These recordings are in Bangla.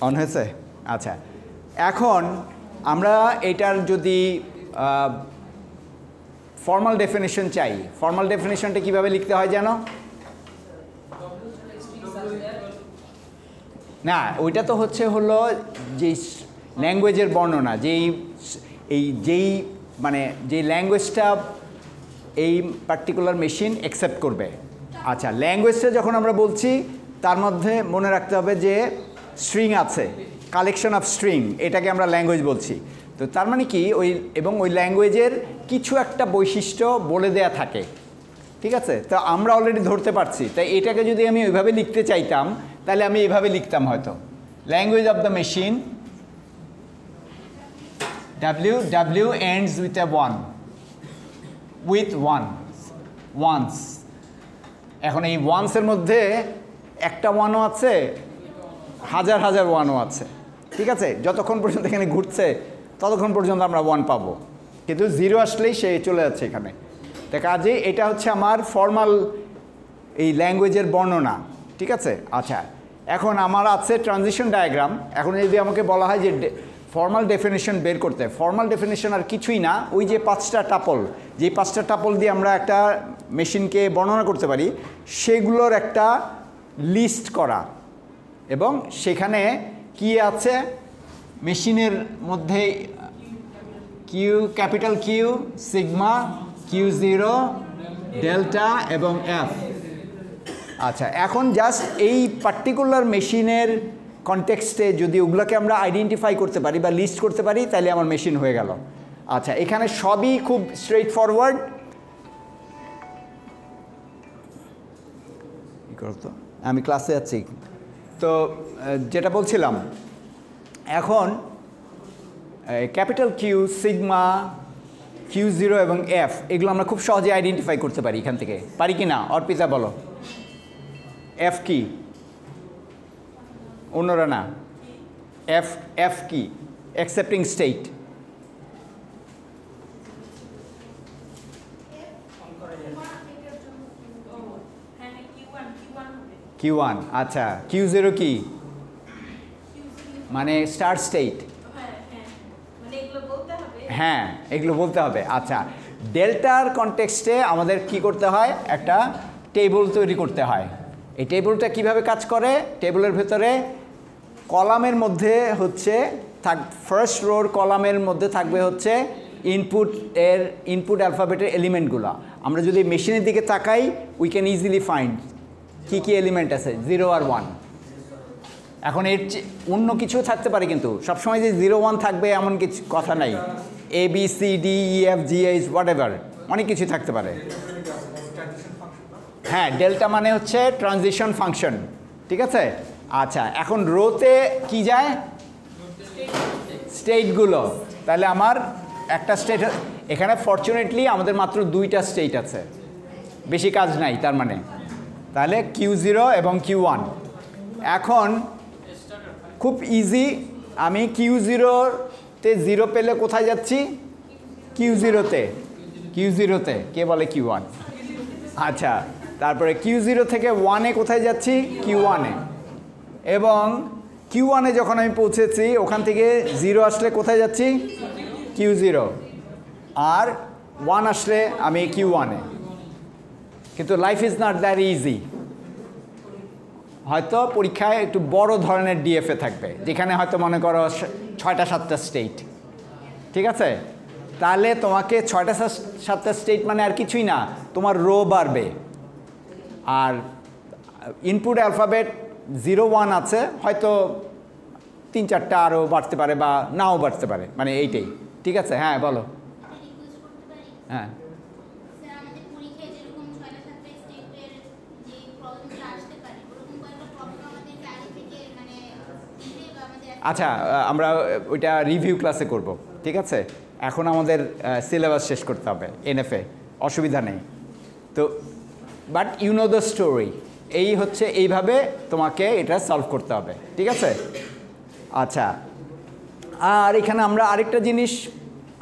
অন হয়েছে? আচ্ছা, এখন আমরা এটার যদি ফর্মাল ডেফিনেশন চাই, ফর্মাল ডেফিনেশনটা কীভাবে লিখতে হয় জানো? না, ওইটা তো হলো যেই ল্যাঙ্গুয়েজের বর্ণনা, যেই মানে যেই ল্যাঙ্গুয়েজটা এই পার্টিকুলার মেশিন অ্যাকসেপ্ট করবে। আচ্ছা, ল্যাঙ্গুয়েজটা যখন আমরা বলছি তার মধ্যে মনে রাখতে হবে যে স্ট্রিং আছে, কালেকশন অফ স্ট্রিং, এটাকে আমরা ল্যাঙ্গুয়েজ বলছি। তো তার মানে কি ওই ল্যাঙ্গুয়েজের কিছু একটা বৈশিষ্ট্য বলে দেয়া থাকে, ঠিক আছে? তো আমরা অলরেডি ধরতে পারছি, তাই এটাকে যদি আমি ওইভাবে লিখতে চাইতাম তাহলে আমি এভাবে লিখতাম হয়তো, language of the machine W ends with a 1, with 1 once। এখন এই ওয়ান্সের মধ্যে একটা ওয়ানও আছে, হাজার হাজার ওয়ানও আছে, ঠিক আছে? যতক্ষণ পর্যন্ত এখানে ঘুরছে ততক্ষণ পর্যন্ত আমরা ওয়ান পাবো, কিন্তু জিরো আসলেই সে চলে যাচ্ছে এখানে। তো কাজে এটা হচ্ছে আমার ফর্মাল এই ল্যাঙ্গুয়েজের বর্ণনা, ঠিক আছে? আচ্ছা, এখন আমার আছে ট্রানজিশন ডায়াগ্রাম। এখন যদি আমাকে বলা হয় যে ফর্মাল ডেফিনেশন বের করতে, ফর্মাল ডেফিনেশন আর কিছুই না, ওই যে 5টা টাপল, যে 5টা টাপল দিয়ে আমরা একটা মেশিনকে বর্ণনা করতে পারি, সেগুলোর একটা লিস্ট করা, এবং সেখানে কি আছে মেশিনের মধ্যে Q, capital Q, sigma, Q0, delta এবং এফ। আচ্ছা, এখন জাস্ট এই পার্টিকুলার মেশিনের কনটেক্সটে যদি ওগুলোকে আমরা আইডেন্টিফাই করতে পারি বা লিস্ট করতে পারি, তাহলে আমার মেশিন হয়ে গেল। আচ্ছা, এখানে সবই খুব স্ট্রেইট ফরওয়ার্ড। কী করতো, আমি ক্লাসে আছি তো, যেটা বলছিলাম, এখন ক্যাপিটাল কিউ, সিগমা, Q0 এবং এফ, এগুলো আমরা খুব সহজে আইডেন্টিফাই করতে পারি এখান থেকে, পারি কি না? অর্পিতা বলো, এফ কি? অন্যরা না, এফ কি? Accepting state. Q1। আচ্ছা, Q0 কি? মানে স্টার্ট স্টেট। হ্যাঁ, এগুলো বলতে হবে। আচ্ছা, ডেল্টার কনটেক্সটে আমাদের কি করতে হয়? একটা টেবল তৈরি করতে হয়। এই টেবলটা কিভাবে কাজ করে? টেবলের ভেতরে কলামের মধ্যে হচ্ছে ফার্স্ট রোর কলামের মধ্যে থাকবে হচ্ছে ইনপুট অ্যালফাবেটের এলিমেন্টগুলো। আমরা যদি মেশিনের দিকে তাকাই, উই ক্যান ইজিলি ফাইন্ড কী কী এলিমেন্ট আছে, 0 আর 1। এখন এর অন্য কিছু থাকতে পারে, কিন্তু সবসময় যে 0 1 থাকবে এমন কিছু কথা নাই। ABCDEFGH হোয়াটএভার, অনেক কিছু থাকতে পারে। হ্যাঁ, ডেল্টা মানে হচ্ছে ট্রানজিশন ফাংশন, ঠিক আছে? আচ্ছা, এখন রোতে কি যায়? স্টেটগুলো। তাহলে আমার একটা স্টেট এখানে, ফরচুনেটলি আমাদের মাত্র 2টা স্টেট আছে, বেশি কাজ নাই তার মানে। তাহলে Q0 এবং Q1। এখন খুব ইজি, আমি Q0-তে 0 পেলে কোথায় যাচ্ছি? Q0-তে। কে বলে Q1? আচ্ছা, তারপরে Q0 থেকে 1-এ কোথায় যাচ্ছি? Q1-এ। এবং Q1-এ যখন আমি পৌঁছেছি, ওখান থেকে 0 আসলে কোথায় যাচ্ছি? Q0। আর 1 আসলে আমি Q1-এ। কিন্তু life is not that easy. হয়তো পরীক্ষায় একটু বড় ধরনের ডিএফএ থাকবে, যেখানে হয়তো মনে করো 6টা 7টা স্টেট, ঠিক আছে? তাহলে তোমাকে 6টা 7টা স্টেট মানে আর কিছুই না, তোমার রো বাড়বে। আর ইনপুট অ্যালফাবেট 0 1 আছে, হয়তো 3-4টা আরও বাড়তে পারে বা নাও বাড়তে পারে, মানে এইটাই, ঠিক আছে? হ্যাঁ বলো। হ্যাঁ, আচ্ছা, আমরা ওইটা রিভিউ ক্লাসে করব, ঠিক আছে? এখন আমাদের সিলেবাস শেষ করতে হবে, এনএফএ, অসুবিধা নেই তো। But you know the story, এই হচ্ছে এইভাবে তোমাকে এটা সলভ করতে হবে, ঠিক আছে? আচ্ছা, আর এখানে আমরা আরেকটা জিনিস,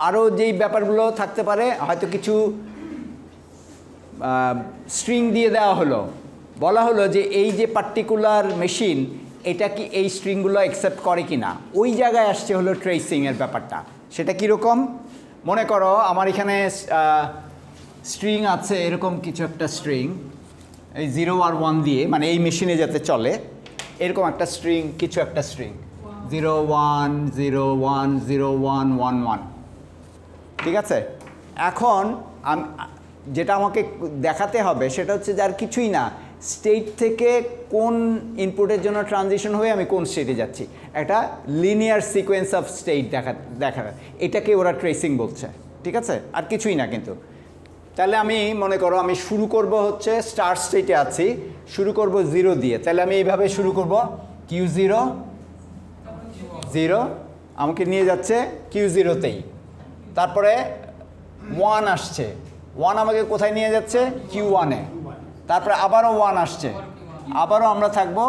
আরও যেই ব্যাপারগুলো থাকতে পারে, হয়তো কিছু স্ট্রিং দিয়ে দেওয়া হলো, বলা হলো যে এই যে পার্টিকুলার মেশিন, এটা কি এই স্ট্রিংগুলো অ্যাকসেপ্ট করে কি না, ওই জায়গায় আসছে হলো ট্রেসিংয়ের ব্যাপারটা। সেটা কীরকম, মনে করো আমার এখানে স্ট্রিং আছে এরকম কিছু একটা স্ট্রিং, এই 0 আর 1 দিয়ে, মানে এই মেশিনে যাতে চলে এরকম একটা স্ট্রিং, কিছু একটা স্ট্রিং 0 1 0 1 0 1 1 1, ঠিক আছে। এখন যেটা আমাকে দেখাতে হবে সেটা হচ্ছে যে আর কিছুই না, স্টেট থেকে কোন ইনপুটের জন্য ট্রানজিশন হয়ে আমি কোন স্টেটে যাচ্ছি, একটা লিনিয়ার সিকোয়েন্স অফ স্টেট দেখা এটাকে ওরা ট্রেসিং বলছে, ঠিক আছে, আর কিছুই না। কিন্তু তাহলে আমি মনে করো আমি শুরু করব হচ্ছে স্টার্ট স্টেটে আছি, শুরু করব 0 দিয়ে, তাহলে আমি এইভাবে শুরু করব Q0 0, আমাকে নিয়ে যাচ্ছে Q0তেই, তারপরে 1 আসছে, 1 আমাকে কোথায় নিয়ে যাচ্ছে Q1-এ, তারপরে আবারও 1 আসছে, আবারও আমরা থাকবো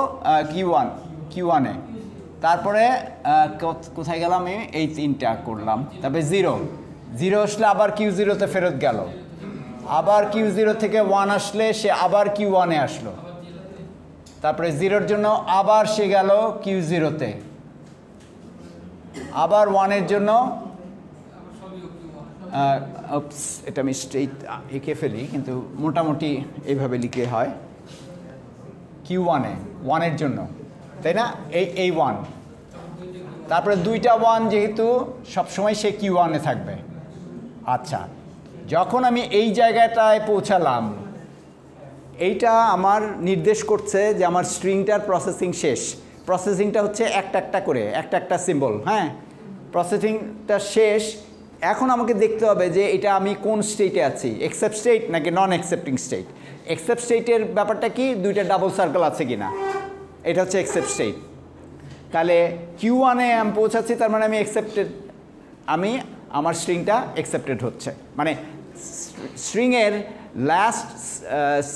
Q1-এ, তারপরে কোথায় গেলাম আমি, এই 3টা করলাম, তারপরে 0 আসলে আবার Q0-তে ফেরত গেল, আবার Q0 থেকে 1 আসলে সে আবার Q1-এ আসলো, তারপরে 0-এর জন্য আবার সে গেল Q0-তে, আবার 1-এর জন্য এটা আমি স্ট্রেট এঁকে ফেলি, কিন্তু মোটামুটি এইভাবে লিখে হয় Q1-এ 1-এর জন্য, তাই না, এই 1, তারপরে 2টা 1 যেহেতু সবসময় সে Q1-এ থাকবে। আচ্ছা, যখন আমি এই জায়গাটায় পৌঁছালাম, এইটা আমার নির্দেশ করছে যে আমার স্ট্রিংটার প্রসেসিং শেষ। প্রসেসিংটা হচ্ছে একটা করে একটা সিম্বল, হ্যাঁ, প্রসেসিংটা শেষ। এখন আমাকে দেখতে হবে যে এটা আমি কোন স্টেটে আছি, অ্যাকসেপ্ট স্টেট নাকি নন অ্যাকসেপ্টিং স্টেট। অ্যাকসেপ্ট স্টেটের ব্যাপারটা কি, 2টা ডাবল সার্কেল আছে কি না, এটা হচ্ছে অ্যাকসেপ্ট স্টেট। তাহলে Q1-এ আমি পৌঁছাচ্ছি, তার মানে আমি অ্যাকসেপ্টেড, আমার স্ট্রিংটা অ্যাকসেপ্টেড হচ্ছে, মানে স্ট্রিংয়ের লাস্ট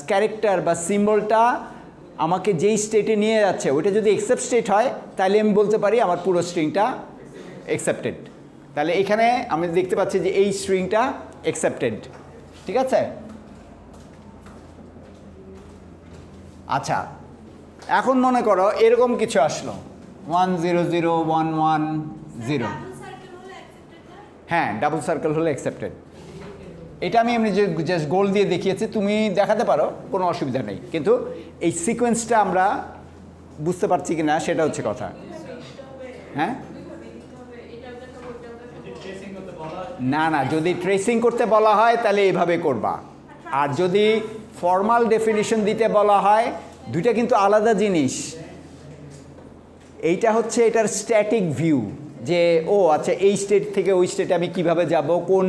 ক্যারেক্টার বা সিম্বলটা আমাকে যেই স্টেটে নিয়ে যাচ্ছে ওইটা যদি অ্যাকসেপ্ট স্টেট হয়, তাহলে আমি বলতে পারি আমার পুরো স্ট্রিংটা অ্যাকসেপ্টেড। তাহলে এখানে আমি দেখতে পাচ্ছি যে এই স্ট্রিংটা অ্যাকসেপ্টেড, ঠিক আছে। আচ্ছা, এখন মনে করো এরকম কিছু আসলো 1 0 0 1 1 0, হ্যাঁ, ডাবল সার্কেল হলে অ্যাকসেপ্টেড। এটা আমি এমনি যে জাস্ট গোল দিয়ে দেখিয়েছি, তুমি দেখাতে পারো, কোনো অসুবিধা নেই, কিন্তু এই সিকোয়েন্সটা আমরা বুঝতে পারছি কি না সেটা হচ্ছে কথা। হ্যাঁ, না, যদি ট্রেসিং করতে বলা হয় তাহলে এইভাবে করবা, আর যদি ফর্মাল ডেফিনিশন দিতে বলা হয়, দুইটা কিন্তু আলাদা জিনিস। এইটা হচ্ছে এটার স্ট্যাটিক ভিউ, যে ও আচ্ছা এই স্টেট থেকে ওই স্টেটে আমি কিভাবে যাব, কোন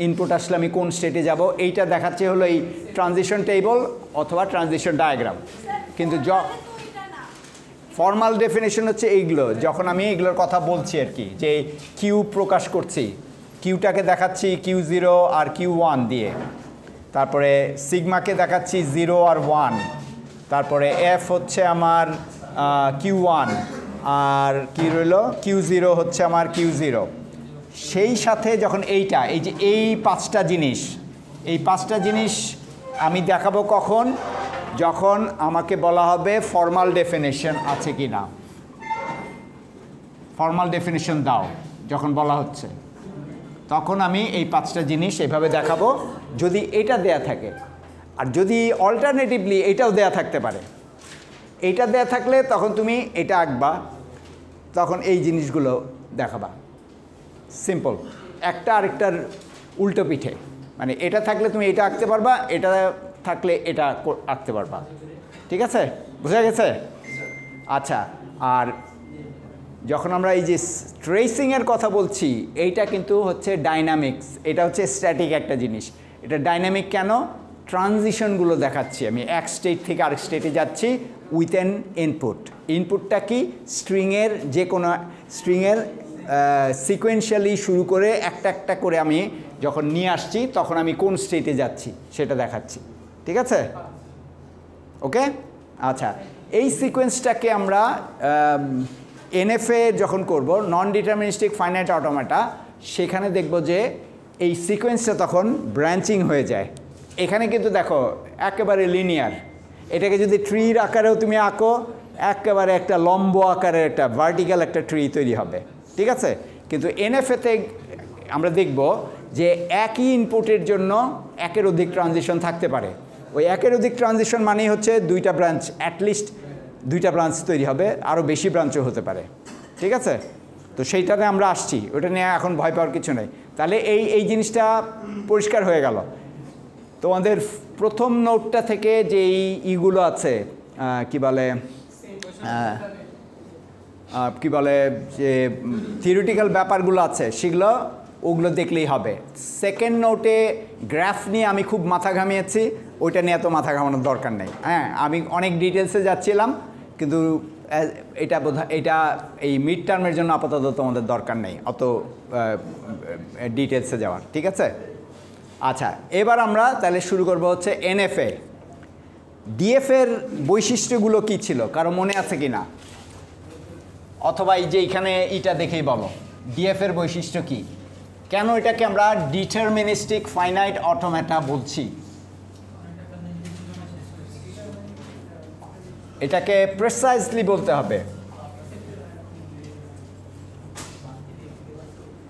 ইনপুট আসলে আমি কোন স্টেটে যাব, এইটা দেখাচ্ছে হলো এই ট্রানজিশন টেবল অথবা ট্রানজিশন ডায়াগ্রাম। কিন্তু ফর্মাল ডেফিনেশন হচ্ছে এইগুলো, যখন আমি এইগুলোর কথা বলছি আর কি, যে কিউ প্রকাশ করছি, কিউটাকে দেখাচ্ছি Q0 আর Q1 দিয়ে, তারপরে সিগমাকে দেখাচ্ছি 0 আর 1, তারপরে এফ হচ্ছে আমার Q1, আর কি রইল Q0 হচ্ছে আমার Q0। সেই সাথে যখন এই যে এই 5টা জিনিস আমি দেখাবো কখন, যখন আমাকে বলা হবে ফর্মাল ডেফিনেশন আছে কি না, ফর্মাল ডেফিনেশন দাও যখন বলা হচ্ছে, তখন আমি এই 5টা জিনিস এভাবে দেখাবো যদি এটা দেয়া থাকে। আর যদি অল্টারনেটিভলি এটাও দেয়া থাকতে পারে, এইটা দেয়া থাকলে তখন তুমি এটা আঁকবা, তখন এই জিনিসগুলো দেখাবা। সিম্পল, একটা আরেকটার উল্টো পিঠে, মানে এটা থাকলে তুমি এটা আঁকতে পারবা, এটা থাকলে এটা আঁকতে পারবা, ঠিক আছে, বোঝা গেছে? আচ্ছা, আর যখন আমরা এই যে ট্রেসিংয়ের কথা বলছি, এইটা কিন্তু হচ্ছে ডাইনামিক্স, এটা হচ্ছে স্ট্যাটিক একটা জিনিস। এটা ডাইনামিক কেন, ট্রানজিশনগুলো দেখাচ্ছি আমি, এক স্টেট থেকে আরেক স্টেটে যাচ্ছি উইথ অ্যান ইনপুটটা কি, স্ট্রিংয়ের যে কোনো স্ট্রিংয়ের সিকোয়েন্সিয়ালি শুরু করে একটা করে আমি যখন নিয়ে আসছি তখন আমি কোন স্টেটে যাচ্ছি সেটা দেখাচ্ছি, ঠিক আছে, ওকে। আচ্ছা, এই সিকোয়েন্সটাকে আমরা এনএফএ যখন করব, নন ডিটারমিনিস্টিক ফাইনাইট অটোমেটা, সেখানে দেখব যে এই সিকোয়েন্সটা তখন ব্রাঞ্চিং হয়ে যায়। এখানে কিন্তু দেখো একেবারে লিনিয়ার, এটাকে যদি ট্রির আকারেও তুমি আঁকো একেবারে একটা লম্ব আকারের একটা ভার্টিক্যাল একটা ট্রি তৈরি হবে, ঠিক আছে। কিন্তু এনএফএতে আমরা দেখব যে একই ইনপুটের জন্য একের অধিক ট্রানজিশন থাকতে পারে। ওই একের অধিক ট্রানজিশন মানেই হচ্ছে দুইটা ব্রাঞ্চ, অ্যাটলিস্ট দুইটা ব্রাঞ্চ তৈরি হবে, আরও বেশি ব্রাঞ্চও হতে পারে, ঠিক আছে। তো সেইটাতে আমরা আসছি, ওটা নিয়ে এখন ভয় পাওয়ার কিছু নেই। তাহলে এই জিনিসটা পরিষ্কার হয়ে গেল। তোমাদের প্রথম নোটটা থেকে যে ইগুলো আছে কি বলে যে থিওরিটিক্যাল ব্যাপারগুলো আছে ওগুলো দেখলেই হবে। সেকেন্ড নোটে গ্রাফ নিয়ে আমি খুব মাথা ঘামিয়েছি, ওইটা নিয়ে এত মাথা ঘামানোর দরকার নেই। হ্যাঁ, আমি অনেক ডিটেলসে যাচ্ছিলাম, কিন্তু এটা এই মিড টার্মের জন্য আপাতত তোমাদের দরকার নেই অত ডিটেলসে যাওয়ার, ঠিক আছে। আচ্ছা, এবার আমরা তাহলে শুরু করব হচ্ছে এনএফএ। ডিএফের বৈশিষ্ট্যগুলো কি ছিল, কারো মনে আছে কি না? অথবা এই যে এখানে এটা দেখেই বলো ডিএফের বৈশিষ্ট্য কি, কেন এটাকে আমরা ডিটারমিনিস্টিক ফাইনাইট অটোমেটা বলছি। এটাকে প্রিসাইজলি বলতে হবে।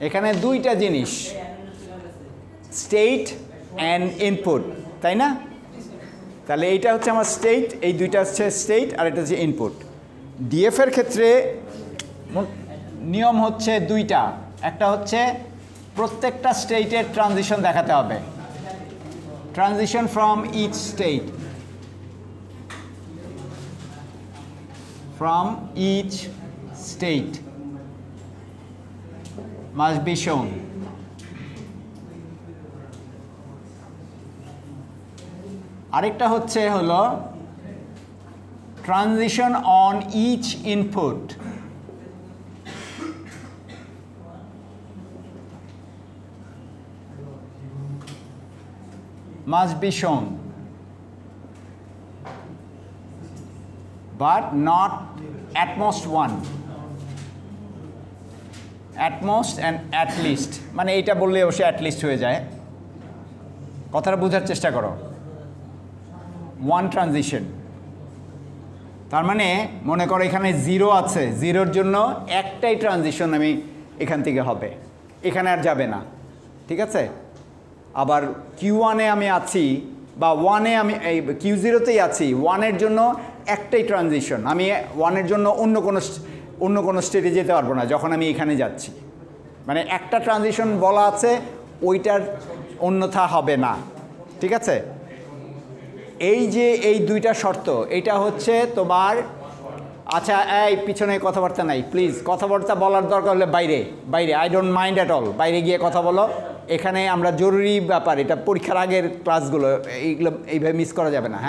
এখানে দুইটা জিনিস, স্টেট অ্যান্ড ইনপুট, তাই না? তাহলে এইটা হচ্ছে আমার স্টেট, এই দুইটা হচ্ছে স্টেট আর এটা হচ্ছে ইনপুট। ডিএফের ক্ষেত্রে নিয়ম হচ্ছে দুইটা, একটা হচ্ছে প্রত্যেকটা স্টেটের ট্রানজিশন দেখাতে হবে, transition from each state, from each state must be shown. আরেকটা হলো transition on each input must be shown, but not at most one, at most and at least, মানে এইটা বললে অবশ্যই at least হয়ে যায়। কথাটা বোঝার চেষ্টা করো। ওয়ান ট্রানজিশন তার মানে মনে করো এখানে জিরো আছে, জিরোর জন্য একটাই ট্রানজিশন আমি এখান থেকে হবে, এখানে আর যাবে না, ঠিক আছে। আবার Q1-এ আমি আছি বা ওয়ানে আমি এই Q0-তেই আছি, ওয়ানের জন্য একটাই ট্রানজিশন, আমি ওয়ানের জন্য অন্য কোনো স্টেটে যেতে পারবো না যখন আমি এখানে যাচ্ছি। মানে একটা ট্রানজিশন বলা আছে, ওইটার অন্যথা হবে না, ঠিক আছে। এই যে এই দুইটা শর্ত, এটা হচ্ছে তোমার। আচ্ছা, এই পিছনে কথাবার্তা নাই প্লিজ, কথাবার্তা বলার দরকার হলে বাইরে I don't mind at all, বাইরে গিয়ে কথা বলো। এখানে আমরা জরুরি ব্যাপার, এটা পরীক্ষার আগের ক্লাসগুলো, এইগুলো এইভাবে মিস করা যাবে না।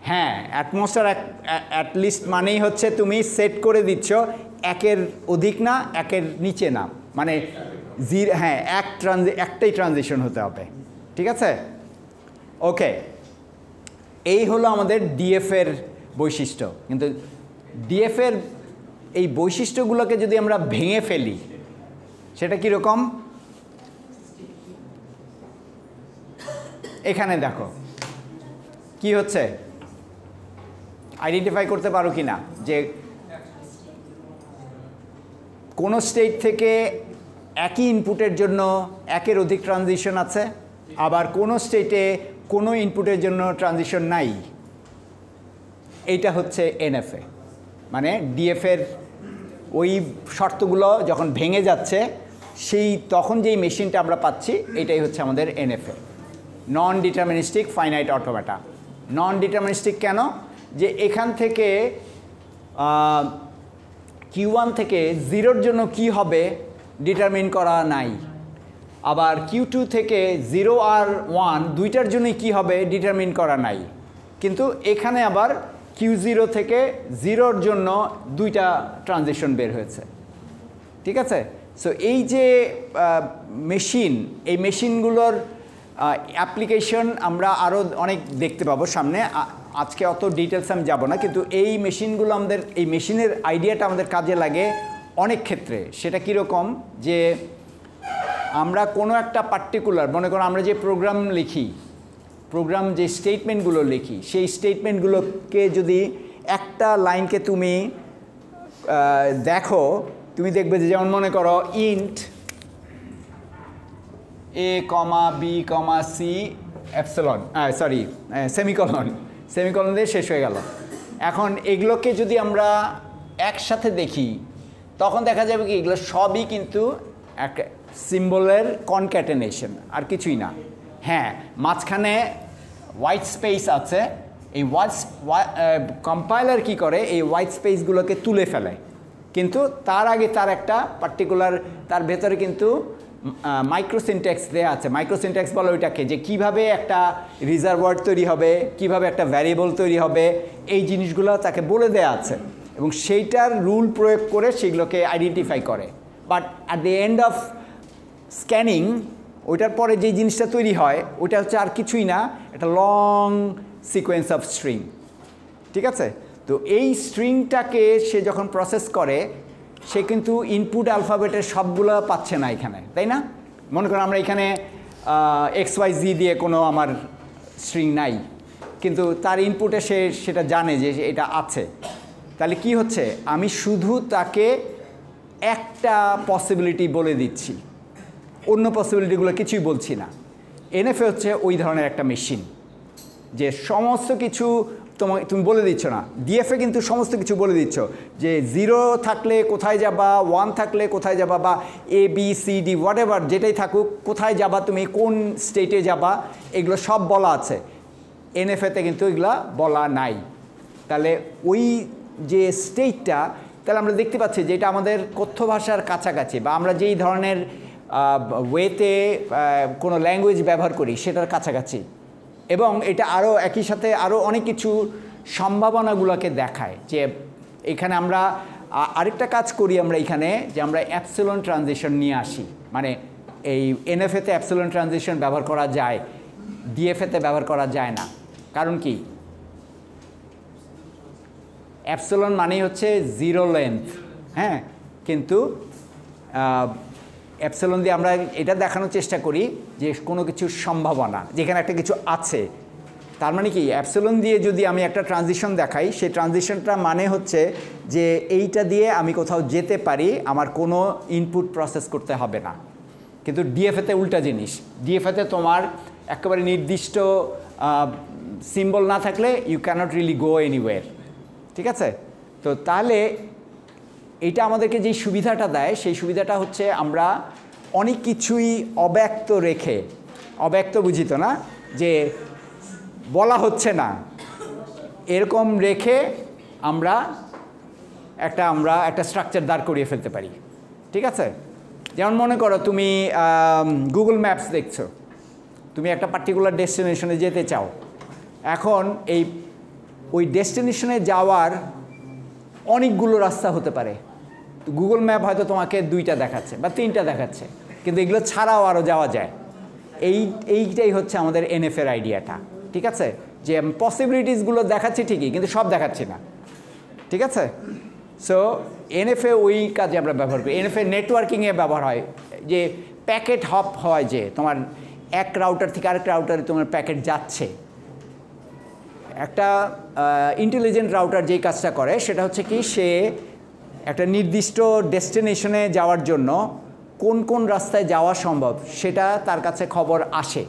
হ্যাঁ, অ্যাটমসফিয়ার অ্যাটলিস্ট মানেই হচ্ছে তুমি সেট করে দিচ্ছ একের অধিক না, একের নিচে না, মানে হ্যাঁ একটাই ট্রানজিশন হতে হবে, ঠিক আছে। ওকে, এই হলো আমাদের ডিএফের বৈশিষ্ট্য। কিন্তু ডিএফের এই বৈশিষ্ট্যগুলোকে যদি আমরা ভেঙে ফেলি, সেটা কীরকম? এখানে দেখো কি হচ্ছে, আইডেন্টিফাই করতে পারো কি না যে কোনো স্টেট থেকে একই ইনপুটের জন্য একের অধিক ট্রানজিশন আছে, আবার কোনো স্টেটে কোনো ইনপুটের জন্য ট্রানজিশন নাই। এইটা হচ্ছে এনএফএ, মানে ডিএফের ওই শর্তগুলো যখন ভেঙে যাচ্ছে তখন যেই মেশিনটা আমরা পাচ্ছি, এটাই হচ্ছে আমাদের এনএফএ, নন ডিটারমিনিস্টিক ফাইনাইট অটোমেটা। নন ডিটারমিনিস্টিক কেন? যে এখান থেকে Q1 থেকে জিরোর জন্য কি হবে ডিটারমিন করা নাই, আবার Q2 থেকে 0 আর 1 দুইটার জন্যই কি হবে ডিটারমিন করা নাই। কিন্তু এখানে আবার Q0 থেকে 0-র জন্য দুইটা ট্রানজিশন বের হয়েছে, ঠিক আছে। সো এই যে মেশিন, এই মেশিনগুলোর অ্যাপ্লিকেশন আমরা আরও অনেক দেখতে পাবো সামনে, আজকে অত ডিটেলস আমি যাব না। কিন্তু এই মেশিনগুলো আমাদের, এই মেশিনের আইডিয়াটা আমাদের কাজে লাগে অনেক ক্ষেত্রে। সেটা কীরকম, যে আমরা কোনো একটা পার্টিকুলার, মনে করো আমরা যে প্রোগ্রাম লিখি, প্রোগ্রাম যে স্টেটমেন্টগুলো লিখি সেই স্টেটমেন্টগুলোকে যদি একটা লাইনকে তুমি দেখো, তুমি দেখবে যে যেমন মনে করো int a, b, c epsilon, sorry semicolon দিয়ে শেষ হয়ে গেল। এখন এগুলোকে যদি আমরা একসাথে দেখি তখন দেখা যাবে কি এগুলো সবই কিন্তু এক সিম্বলের কনক্যাটেনেশন, আর কিছুই না। হ্যাঁ, মাঝখানে হোয়াইট স্পেস আছে, এই কম্পাইলার কি করে এই হোয়াইট স্পেসগুলোকে তুলে ফেলে, কিন্তু তার আগে তার একটা পার্টিকুলার তার ভেতরে কিন্তু মাইক্রোসিনট্যাক্স দেওয়া আছে। মাইক্রোসিনট্যাক্স বলে ওইটাকে যে কিভাবে একটা রিজার্ভার তৈরি হবে, কিভাবে একটা ভ্যারিয়েবল তৈরি হবে, এই জিনিসগুলো তাকে বলে দেওয়া আছে এবং সেইটার রুল প্রয়োগ করে সেগুলোকে আইডেন্টিফাই করে। But at the end of scanning ওইটার পরে যে জিনিসটা তৈরি হয় ওইটা হচ্ছে আর কিছুই না, একটা লং সিকোয়েন্স অফ স্ট্রিং। ঠিক আছে, তো এই স্ট্রিংটাকে সে যখন প্রসেস করে সে কিন্তু ইনপুট অ্যালফাবেটের সবগুলো পাচ্ছে না এখানে, তাই না? মনে করুন আমরা এখানে XYZ দিয়ে কোনো আমার স্ট্রিং নাই, কিন্তু তার ইনপুটে সে সেটা জানে যে এটা আছে। তাহলে কি হচ্ছে, আমি শুধু তাকে একটা পসিবিলিটি বলে দিচ্ছি, অন্য পসিবিলিটিগুলো কিছুই বলছি না। এনএফএ হচ্ছে ওই ধরনের একটা মেশিন যে সমস্ত কিছু তুমি বলে দিচ্ছ না। ডিএফএ কিন্তু সমস্ত কিছু বলে দিচ্ছ, যে 0 থাকলে কোথায় যাবা, 1 থাকলে কোথায় যাবা, বা ABCD হোয়াট এভার যেটাই থাকুক কোথায় যাবা, তুমি কোন স্টেটে যাবা, এগুলো সব বলা আছে। এনএফএতে কিন্তু এগুলো বলা নাই। তাহলে ওই যে স্টেটটা, তাহলে আমরা দেখতে পাচ্ছি যে এটা আমাদের কথ্য ভাষার কাছাকাছি, বা আমরা যেই ধরনের ওয়েতে কোনো ল্যাঙ্গুয়েজ ব্যবহার করি সেটার কাছাকাছি। এবং এটা আরও একই সাথে আরও অনেক কিছু সম্ভাবনাগুলোকে দেখায়। যে এখানে আমরা আরেকটা কাজ করি আমরা এখানে, যে আমরা অ্যাপসিলন ট্রানজিশন নিয়ে আসি। মানে এই এনএফএতে অ্যাপসিলন ট্রানজিশন ব্যবহার করা যায়, ডিএফএতে ব্যবহার করা যায় না। কারণ কি, অ্যাপসিলন মানেই হচ্ছে 0 লেন্থ, হ্যাঁ, কিন্তু অ্যাপসিলন দিয়ে আমরা এটা দেখানোর চেষ্টা করি যে কোনো কিছুর সম্ভাবনা, যেখানে একটা কিছু আছে। তার মানে কি, অ্যাপসিলন দিয়ে যদি আমি একটা ট্রানজিশন দেখাই, সেই ট্রানজিশনটা মানে হচ্ছে যে এইটা দিয়ে আমি কোথাও যেতে পারি, আমার কোনো ইনপুট প্রসেস করতে হবে না। কিন্তু ডিএফএতে উল্টা জিনিস, ডিএফএতে তোমার একেবারে নির্দিষ্ট সিম্বল না থাকলে you cannot really go anywhere. ঠিক আছে, তো তাহলে এইটা আমাদেরকে যেই সুবিধাটা দেয় সেই সুবিধাটা হচ্ছে আমরা অনেক কিছুই অব্যক্ত রেখে, অব্যক্ত বুঝিত না যে বলা হচ্ছে না, এরকম রেখে আমরা একটা স্ট্রাকচার দাঁড় করিয়ে ফেলতে পারি। ঠিক আছে, যেমন মনে করো তুমি গুগল ম্যাপস দেখছো, তুমি একটা পার্টিকুলার ডেস্টিনেশনে যেতে চাও। এখন ওই ডেস্টিনেশনে যাওয়ার অনেকগুলো রাস্তা হতে পারে। গুগল ম্যাপ হয়তো তোমাকে 2টা দেখাচ্ছে বা 3টা দেখাচ্ছে, কিন্তু এগুলো ছাড়াও আরও যাওয়া যায়। এইটাই হচ্ছে আমাদের এনএফএর আইডিয়াটা। ঠিক আছে, যে পসিবিলিটিসগুলো দেখাচ্ছি ঠিকই, কিন্তু সব দেখাচ্ছি না। ঠিক আছে, সো এনএফএ ওই কাজে আমরা ব্যবহার করি। এনএফএ নেটওয়ার্কিংয়ে ব্যবহার হয়, যে প্যাকেট হপ হয়, যে তোমার এক রাউটার থেকে আরেক রাউটারে তোমার প্যাকেট যাচ্ছে। একটা ইন্টেলিজেন্ট রাউটার যেই কাজটা করে সেটা হচ্ছে কি, সে একটা নির্দিষ্ট ডেস্টিনেশনে যাওয়ার জন্য কোন কোন রাস্তায় যাওয়া সম্ভব সেটা তার কাছে খবর আসে।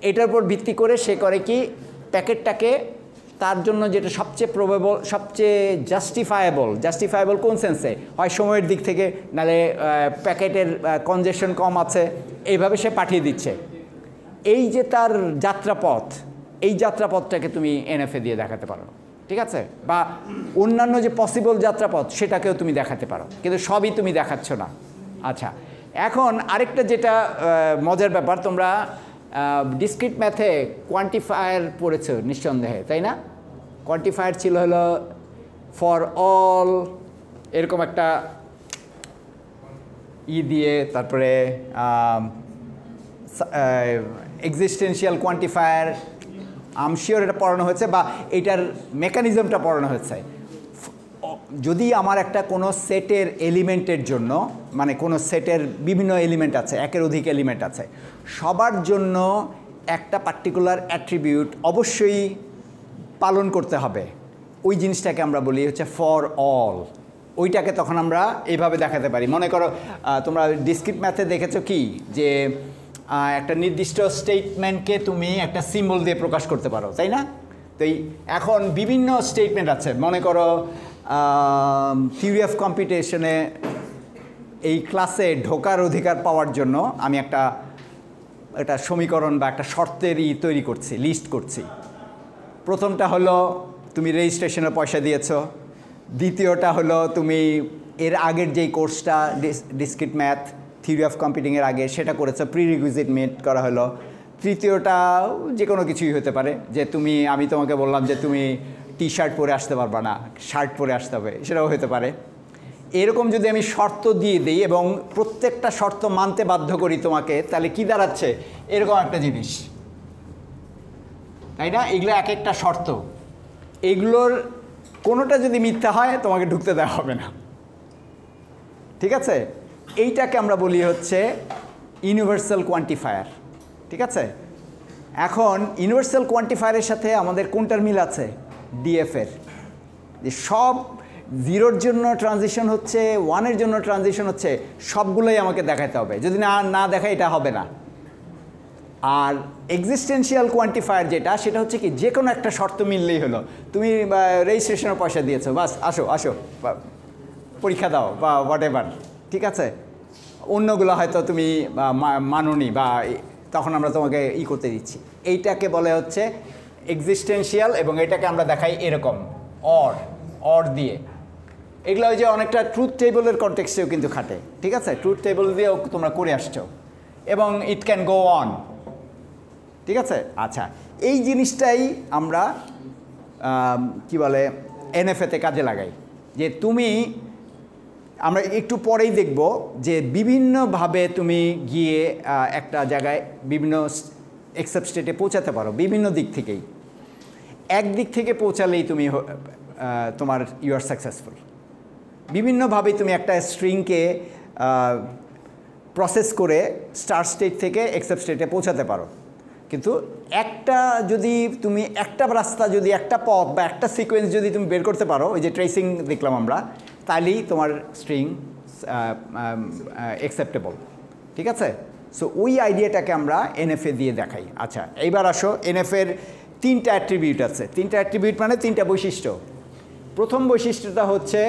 এটার উপর ভিত্তি করে সে করে কি, প্যাকেটটাকে তার জন্য যেটা সবচেয়ে প্রবেবল, সবচেয়ে জাস্টিফায়েবল কোন সেন্সে, হয় সময়ের দিক থেকে, নাহলে প্যাকেটের কনজেশন কম আছে, এইভাবে সে পাঠিয়ে দিচ্ছে। এই যে তার যাত্রাপথ, এই যাত্রাপথটাকে তুমি এনএফএ দিয়ে দেখাতে পারো। ঠিক আছে, বা অন্যান্য যে পসিবল যাত্রাপথ সেটাকেও তুমি দেখাতে পারো, কিন্তু সবই তুমি দেখাচ্ছ না। আচ্ছা, এখন আরেকটা যেটা মজার ব্যাপার, তোমরা ডিসক্রিট ম্যাথে কোয়ান্টিফায়ার পড়েছো নিঃসন্দেহে, তাই না? কোয়ান্টিফায়ার ছিল হলো ফর অল, এরকম একটা দিয়ে, তারপরে এক্সিস্টেন্সিয়াল কোয়ান্টিফায়ার, শিওর এটা পড়ানো হয়েছে, বা এটার মেকানিজমটা পড়ানো হয়েছে। যদি আমার একটা কোনো সেটের এলিমেন্টের জন্য, মানে কোনো সেটের বিভিন্ন এলিমেন্ট আছে, একের অধিক এলিমেন্ট আছে, সবার জন্য একটা পার্টিকুলার অ্যাট্রিবিউট অবশ্যই পালন করতে হবে, ওই জিনিসটাকে আমরা বলি হচ্ছে ফর অল। ওইটাকে তখন আমরা এইভাবে দেখাতে পারি। মনে করো তোমরা ডিসক্রিট ম্যাথে দেখেছো কি, যে একটা নির্দিষ্ট স্টেটমেন্টকে তুমি একটা সিম্বল দিয়ে প্রকাশ করতে পারো, তাই না? তো এখন বিভিন্ন স্টেটমেন্ট আছে। মনে করো থিওরি অফ কম্পিউটেশনে এই ক্লাসে ঢোকার অধিকার পাওয়ার জন্য আমি একটা সমীকরণ বা একটা শর্তের তৈরি করছি, লিস্ট করছি। প্রথমটা হলো তুমি রেজিস্ট্রেশনের পয়সা দিয়েছো, দ্বিতীয়টা হলো তুমি এর আগের যেই কোর্সটা ডিসক্রিট ম্যাথ থিওরি অফ কম্পিউটিংয়ের আগে সেটা করেছো, প্রিরিকুইজিট মেট করা হলো, তৃতীয়টা যে কোনো কিছুই হতে পারে, যে আমি তোমাকে বললাম যে তুমি টি শার্ট পরে আসতে পারবা না, শার্ট পরে আসতে হবে, সেটাও হতে পারে। এরকম যদি আমি শর্ত দিয়ে দিই এবং প্রত্যেকটা শর্ত মানতে বাধ্য করি তোমাকে, তাহলে কি দাঁড়াচ্ছে? এরকম একটা জিনিস, তাই না? এগুলো এক একটা শর্ত, এগুলোর কোনোটা যদি মিথ্যা হয় তোমাকে ঢুকতে দেওয়া হবে না, ঠিক আছে? এইটাকে আমরা বলি হচ্ছে ইউনিভার্সাল কোয়ান্টিফায়ার, ঠিক আছে? এখন ইউনিভার্সাল কোয়ান্টিফায়ারের সাথে আমাদের কোনটার মিল আছে? ডিএফের, যে সব 0-র জন্য ট্রানজিশন হচ্ছে, 1-এর জন্য ট্রানজিশন হচ্ছে, সবগুলোই আমাকে দেখাতে হবে, যদি না দেখায় এটা হবে না। আর এক্সিস্টেন্সিয়াল কোয়ান্টিফায়ার যেটা, সেটা হচ্ছে কি, যে কোনো একটা শর্ত মিললেই হলো। তুমি রেজিস্ট্রেশনের পয়সা দিয়েছো, বাস আসো পরীক্ষা দাও বা হোয়াট এভার, ঠিক আছে? অন্যগুলো হয়তো তুমি মানোনি, বা তখন আমরা তোমাকে করতে দিচ্ছি। এইটাকে বলে হচ্ছে এক্সিস্টেন্সিয়াল, এবং এটাকে আমরা দেখাই এরকম অর দিয়ে। এগুলো ওই যে অনেকটা ট্রুথ টেবলের কনটেক্সটেও কিন্তু খাটে, ঠিক আছে? ট্রুথ টেবল দিয়েও তোমরা করে আসছো, এবং ইট ক্যান গো অন, ঠিক আছে? আচ্ছা, এই জিনিসটাই আমরা কি বলে এনএফএতে কাজে লাগাই, যে আমরা একটু পরেই দেখব যে বিভিন্নভাবে তুমি গিয়ে একটা জায়গায় বিভিন্ন এক্সেপ্ট স্টেটে পৌঁছাতে পারো, বিভিন্ন দিক থেকেই। একদিক থেকে পৌঁছালেই তুমি তোমার ইউ আর সাকসেসফুল। বিভিন্নভাবে তুমি একটা স্ট্রিংকে প্রসেস করে স্টার্ট স্টেট থেকে এক্সেপ্ট স্টেটে পৌঁছাতে পারো, কিন্তু তুমি একটা রাস্তা, যদি একটা পথ বা একটা সিকোয়েন্স যদি তুমি বের করতে পারো, ওই যে ট্রেসিং দেখলাম আমরা, তাহলেই তোমার স্ট্রিং অ্যাকসেপ্টেবল, ঠিক আছে? সো ওই আইডিয়াটাকে আমরা এনএফএ দিয়ে দেখাই। আচ্ছা, এইবার আসো, এনএফের 3টা অ্যাট্রিবিউট আছে। 3টা অ্যাট্রিবিউট মানে 3টা বৈশিষ্ট্য। প্রথম বৈশিষ্ট্যটা হচ্ছে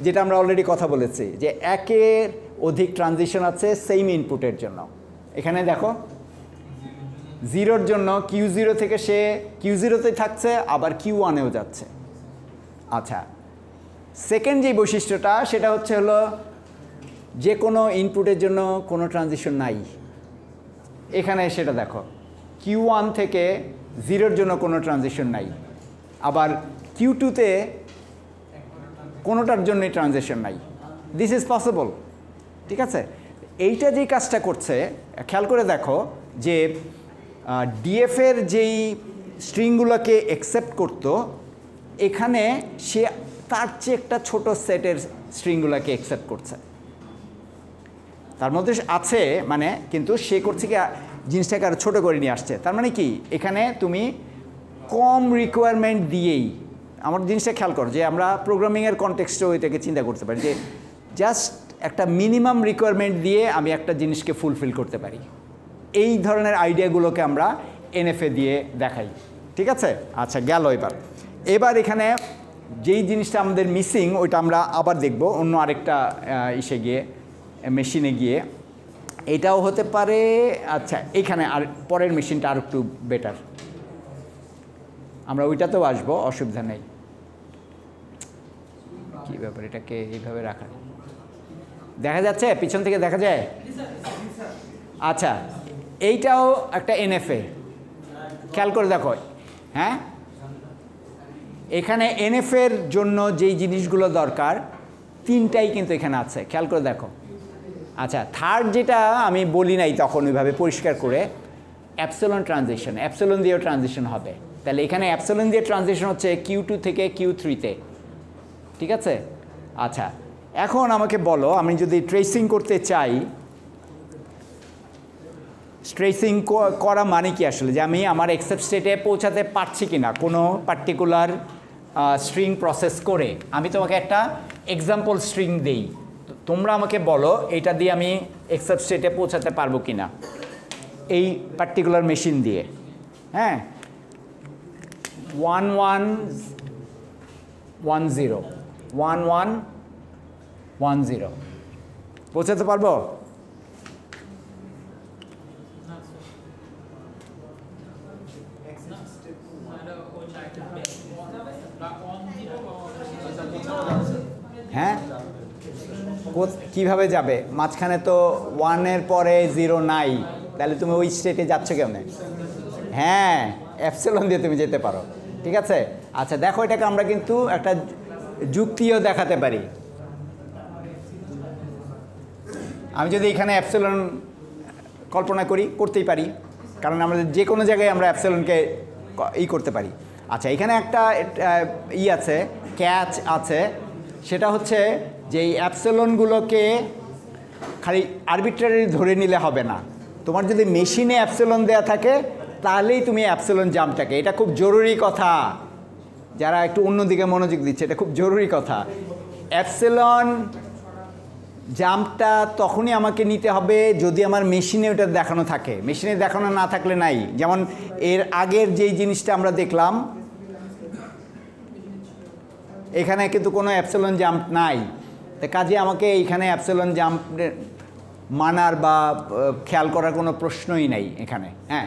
যেটা আমরা অলরেডি কথা বলেছি, যে একের অধিক ট্রানজিশন আছে সেম ইনপুটের জন্য। এখানে দেখো 0-র জন্য Q0 থেকে সে Q0-তেই থাকছে, আবার Q1-এও যাচ্ছে। আচ্ছা, সেকেন্ড যে বৈশিষ্ট্যটা, সেটা হলো যে কোনো ইনপুটের জন্য কোনো ট্রানজিশন নাই। এখানে সেটা দেখো, Q1 থেকে 0-র জন্য কোনো ট্রানজিশন নাই, আবার Q2-তে কোনোটার জন্যই ট্রানজিশন নাই। দিস ইজ পসিবল, ঠিক আছে? এইটা যেই কাজটা করছে, খেয়াল করে দেখো যে ডিএফের যেই স্ট্রিংগুলোকে অ্যাকসেপ্ট করতো, এখানে সে তার চেয়ে একটা ছোট সেটের স্ট্রিংগুলোকে অ্যাকসেপ্ট করছে। তার মধ্যে আছে মানে, কিন্তু সে করছে কি জিনিসটাকে আরও ছোটো করে নিয়ে আসছে। তার মানে কি, এখানে তুমি কম রিকোয়ারমেন্ট দিয়েই, আমার জিনিসটা খেয়াল করো যে আমরা প্রোগ্রামিংয়ের কনটেক্সটেও এটাকে চিন্তা করতে পারি, যে জাস্ট একটা মিনিমাম রিকোয়ারমেন্ট দিয়ে আমি একটা জিনিসকে ফুলফিল করতে পারি। এই ধরনের আইডিয়াগুলোকে আমরা এনএফএ দিয়ে দেখাই, ঠিক আছে? আচ্ছা, গেল। এবার এখানে যেই জিনিসটা আমাদের মিসিং, ওইটা আমরা আবার দেখব অন্য আরেকটা মেশিনে গিয়ে। এটাও হতে পারে। আচ্ছা, এখানে আর পরের মেশিনটা আর একটু বেটার, আমরা ওইটাতেও আসবো, অসুবিধা নেই। কী ব্যাপার, এটাকে এইভাবে রাখা দেখা যাচ্ছে, পিছন থেকে দেখা যায়? আচ্ছা, এইটাও একটা এনএফএ, খেয়াল করে দেখো। হ্যাঁ, এখানে এনএফের জন্য যেই জিনিসগুলো দরকার 3টাই কিন্তু এখানে আছে, খেয়াল করে দেখো। আচ্ছা, থার্ড যেটা আমি বলি নাই তখন ওইভাবে পরিষ্কার করে, অ্যাপসিলন ট্রানজিশন, অ্যাপসিলন দিয়েও ট্রানজিশন হবে। তাহলে এখানে অ্যাপসিলন দিয়ে ট্রানজিশন হচ্ছে Q2 থেকে Q3-তে, ঠিক আছে? আচ্ছা, এখন আমাকে বলো, আমি যদি ট্রেসিং করতে চাই, স্ট্রেসিং করা মানে কি আসলে, যে আমি আমার এক্সেপ্ট স্টেটে পৌঁছাতে পারছি কি না কোনো পার্টিকুলার স্ট্রিং প্রসেস করে। আমি তোমাকে একটা এক্সাম্পল স্ট্রিং দেই, তোমরা আমাকে বলো এটা দিয়ে আমি এক্সেপ্ট স্টেটে পৌঁছাতে পারবো কি না এই পার্টিকুলার মেশিন দিয়ে। হ্যাঁ, 1110 1110 পৌঁছাতে পারবো? হ্যাঁ, কিভাবে যাবে? মাঝখানে তো 1-এর পরে 0 নাই, তাহলে তুমি ওই স্টেটে যাচ্ছ কেমনে? হ্যাঁ, এপসিলন দিয়ে তুমি যেতে পারো। ঠিক আছে, আচ্ছা দেখো, এটাকে আমরা কিন্তু একটা যুক্তিও দেখাতে পারি। আমি যদি এখানে এপসিলন কল্পনা করতেই পারি, কারণ আমরা যে কোনো জায়গায় আমরা এপসিলনকে করতে পারি। আচ্ছা, এখানে একটা আছে, ক্যাচ আছে, সেটা হচ্ছে যে এই অ্যাপসিলনগুলোকে খালি আরবিট্রারি ধরে নিলে হবে না। তোমার যদি মেশিনে অ্যাপসিলন দেওয়া থাকে তাহলেই তুমি অ্যাপসিলন জাম্পটাকে, এটা খুব জরুরি কথা, যারা একটু অন্যদিকে মনোযোগ দিচ্ছে, এটা খুব জরুরি কথা। অ্যাপসিলন জাম্পটা তখনই আমাকে নিতে হবে যদি আমার মেশিনে ওটা দেখানো থাকে। মেশিনে দেখানো না থাকলে নাই। যেমন এর আগের যেই জিনিসটা আমরা দেখলাম, এখানে কিন্তু কোনো অ্যাপসিলন জাম্প নাই, তো কাজে আমাকে এইখানে অ্যাপসিলন জাম্প মানার বা খেয়াল করার কোনো প্রশ্নই নাই এখানে। হ্যাঁ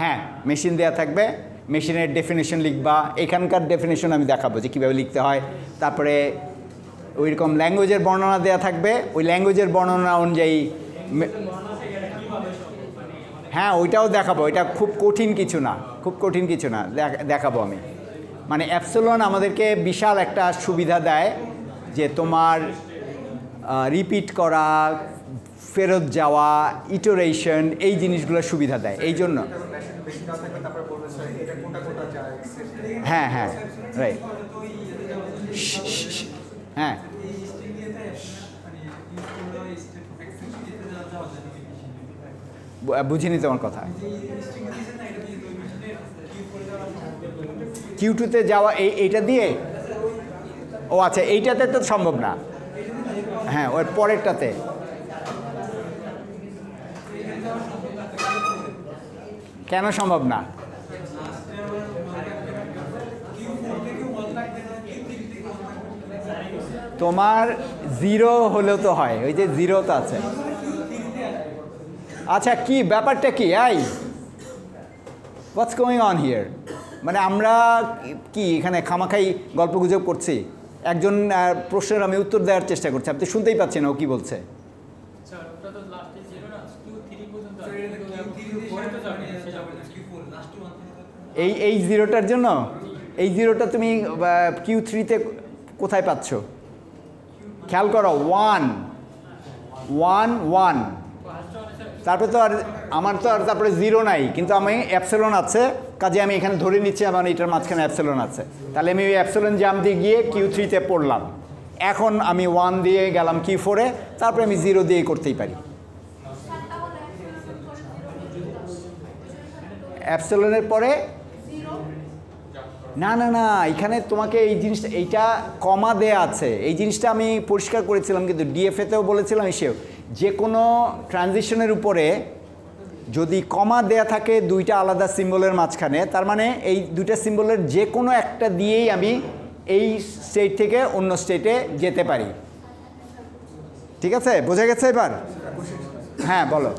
হ্যাঁ, মেশিন দেওয়া থাকবে, মেশিনের ডেফিনেশন লিখবা, এখানকার ডেফিনেশন আমি দেখাবো যে কীভাবে লিখতে হয়। তারপরে ওইরকম ল্যাঙ্গুয়েজের বর্ণনা দেওয়া থাকবে, ওই ল্যাঙ্গুয়েজের বর্ণনা অনুযায়ী হ্যাঁ ওইটাও দেখাবো। এটা খুব কঠিন কিছু না, খুব কঠিন কিছু না, দেখাবো আমি। মানে অ্যাপসিলন আমাদেরকে বিশাল একটা সুবিধা দেয়, যে তোমার রিপিট করা, ফেরত যাওয়া, ইটারেশন, এই জিনিসগুলো সুবিধা দেয়। এই জন্য হ্যাঁ হ্যাঁ রাইট, হ্যাঁ বুঝিনি তোমার কথা। Q2-তে যাওয়া এইটা দিয়ে, ও আচ্ছা, এইটাতে তো সম্ভব না। হ্যাঁ, ওর পরেরটাতে কেন সম্ভব না? তোমার 0 হলেও তো হয়, ওই যে 0 তো আছে। আচ্ছা, কি ব্যাপারটা কি? What's going on here? মানে আমরা কি এখানে খামাখাই গল্পগুজব করছি? একজন প্রশ্নের আমি উত্তর দেওয়ার চেষ্টা করছি, আপনি শুনতেই পাচ্ছেন ও কি বলছে। এই 0টার জন্য, এই 0টা তুমি Q3-তে কোথায় পাচ্ছ? খেয়াল করো, 1 1 1, তারপরে তো আর আমার তো আর তারপরে 0 নাই, কিন্তু আমি অ্যাপসিলন আছে, কাজে আমি এখানে ধরে নিচ্ছি আমার এটার মাঝখানে অ্যাপসিলন আছে। তাহলে আমি ওই অ্যাপসিলন জাম্প দিয়ে গিয়ে Q3-তে পড়লাম। এখন আমি 1 দিয়ে গেলাম Q4-এ, তারপরে আমি 0 দিয়ে করতেই পারি। অ্যাপসিলনের পরে না না না, এখানে তোমাকে এই জিনিসটা, এইটা কমা দেয়া আছে, এই জিনিসটা আমি পরিষ্কার করেছিলাম, কিন্তু ডিএফএতেও বলেছিলাম, এসেও যে কোনো ট্রানজিশনের উপরে যদি কমা দেয়া থাকে দুইটা আলাদা সিম্বলের মাঝখানে, তার মানে এই দুইটা সিম্বলের যে কোনো একটা দিয়েই আমি এই স্টেট থেকে অন্য স্টেটে যেতে পারি। ঠিক আছে, বোঝা গেছে এবার? হ্যাঁ বলো।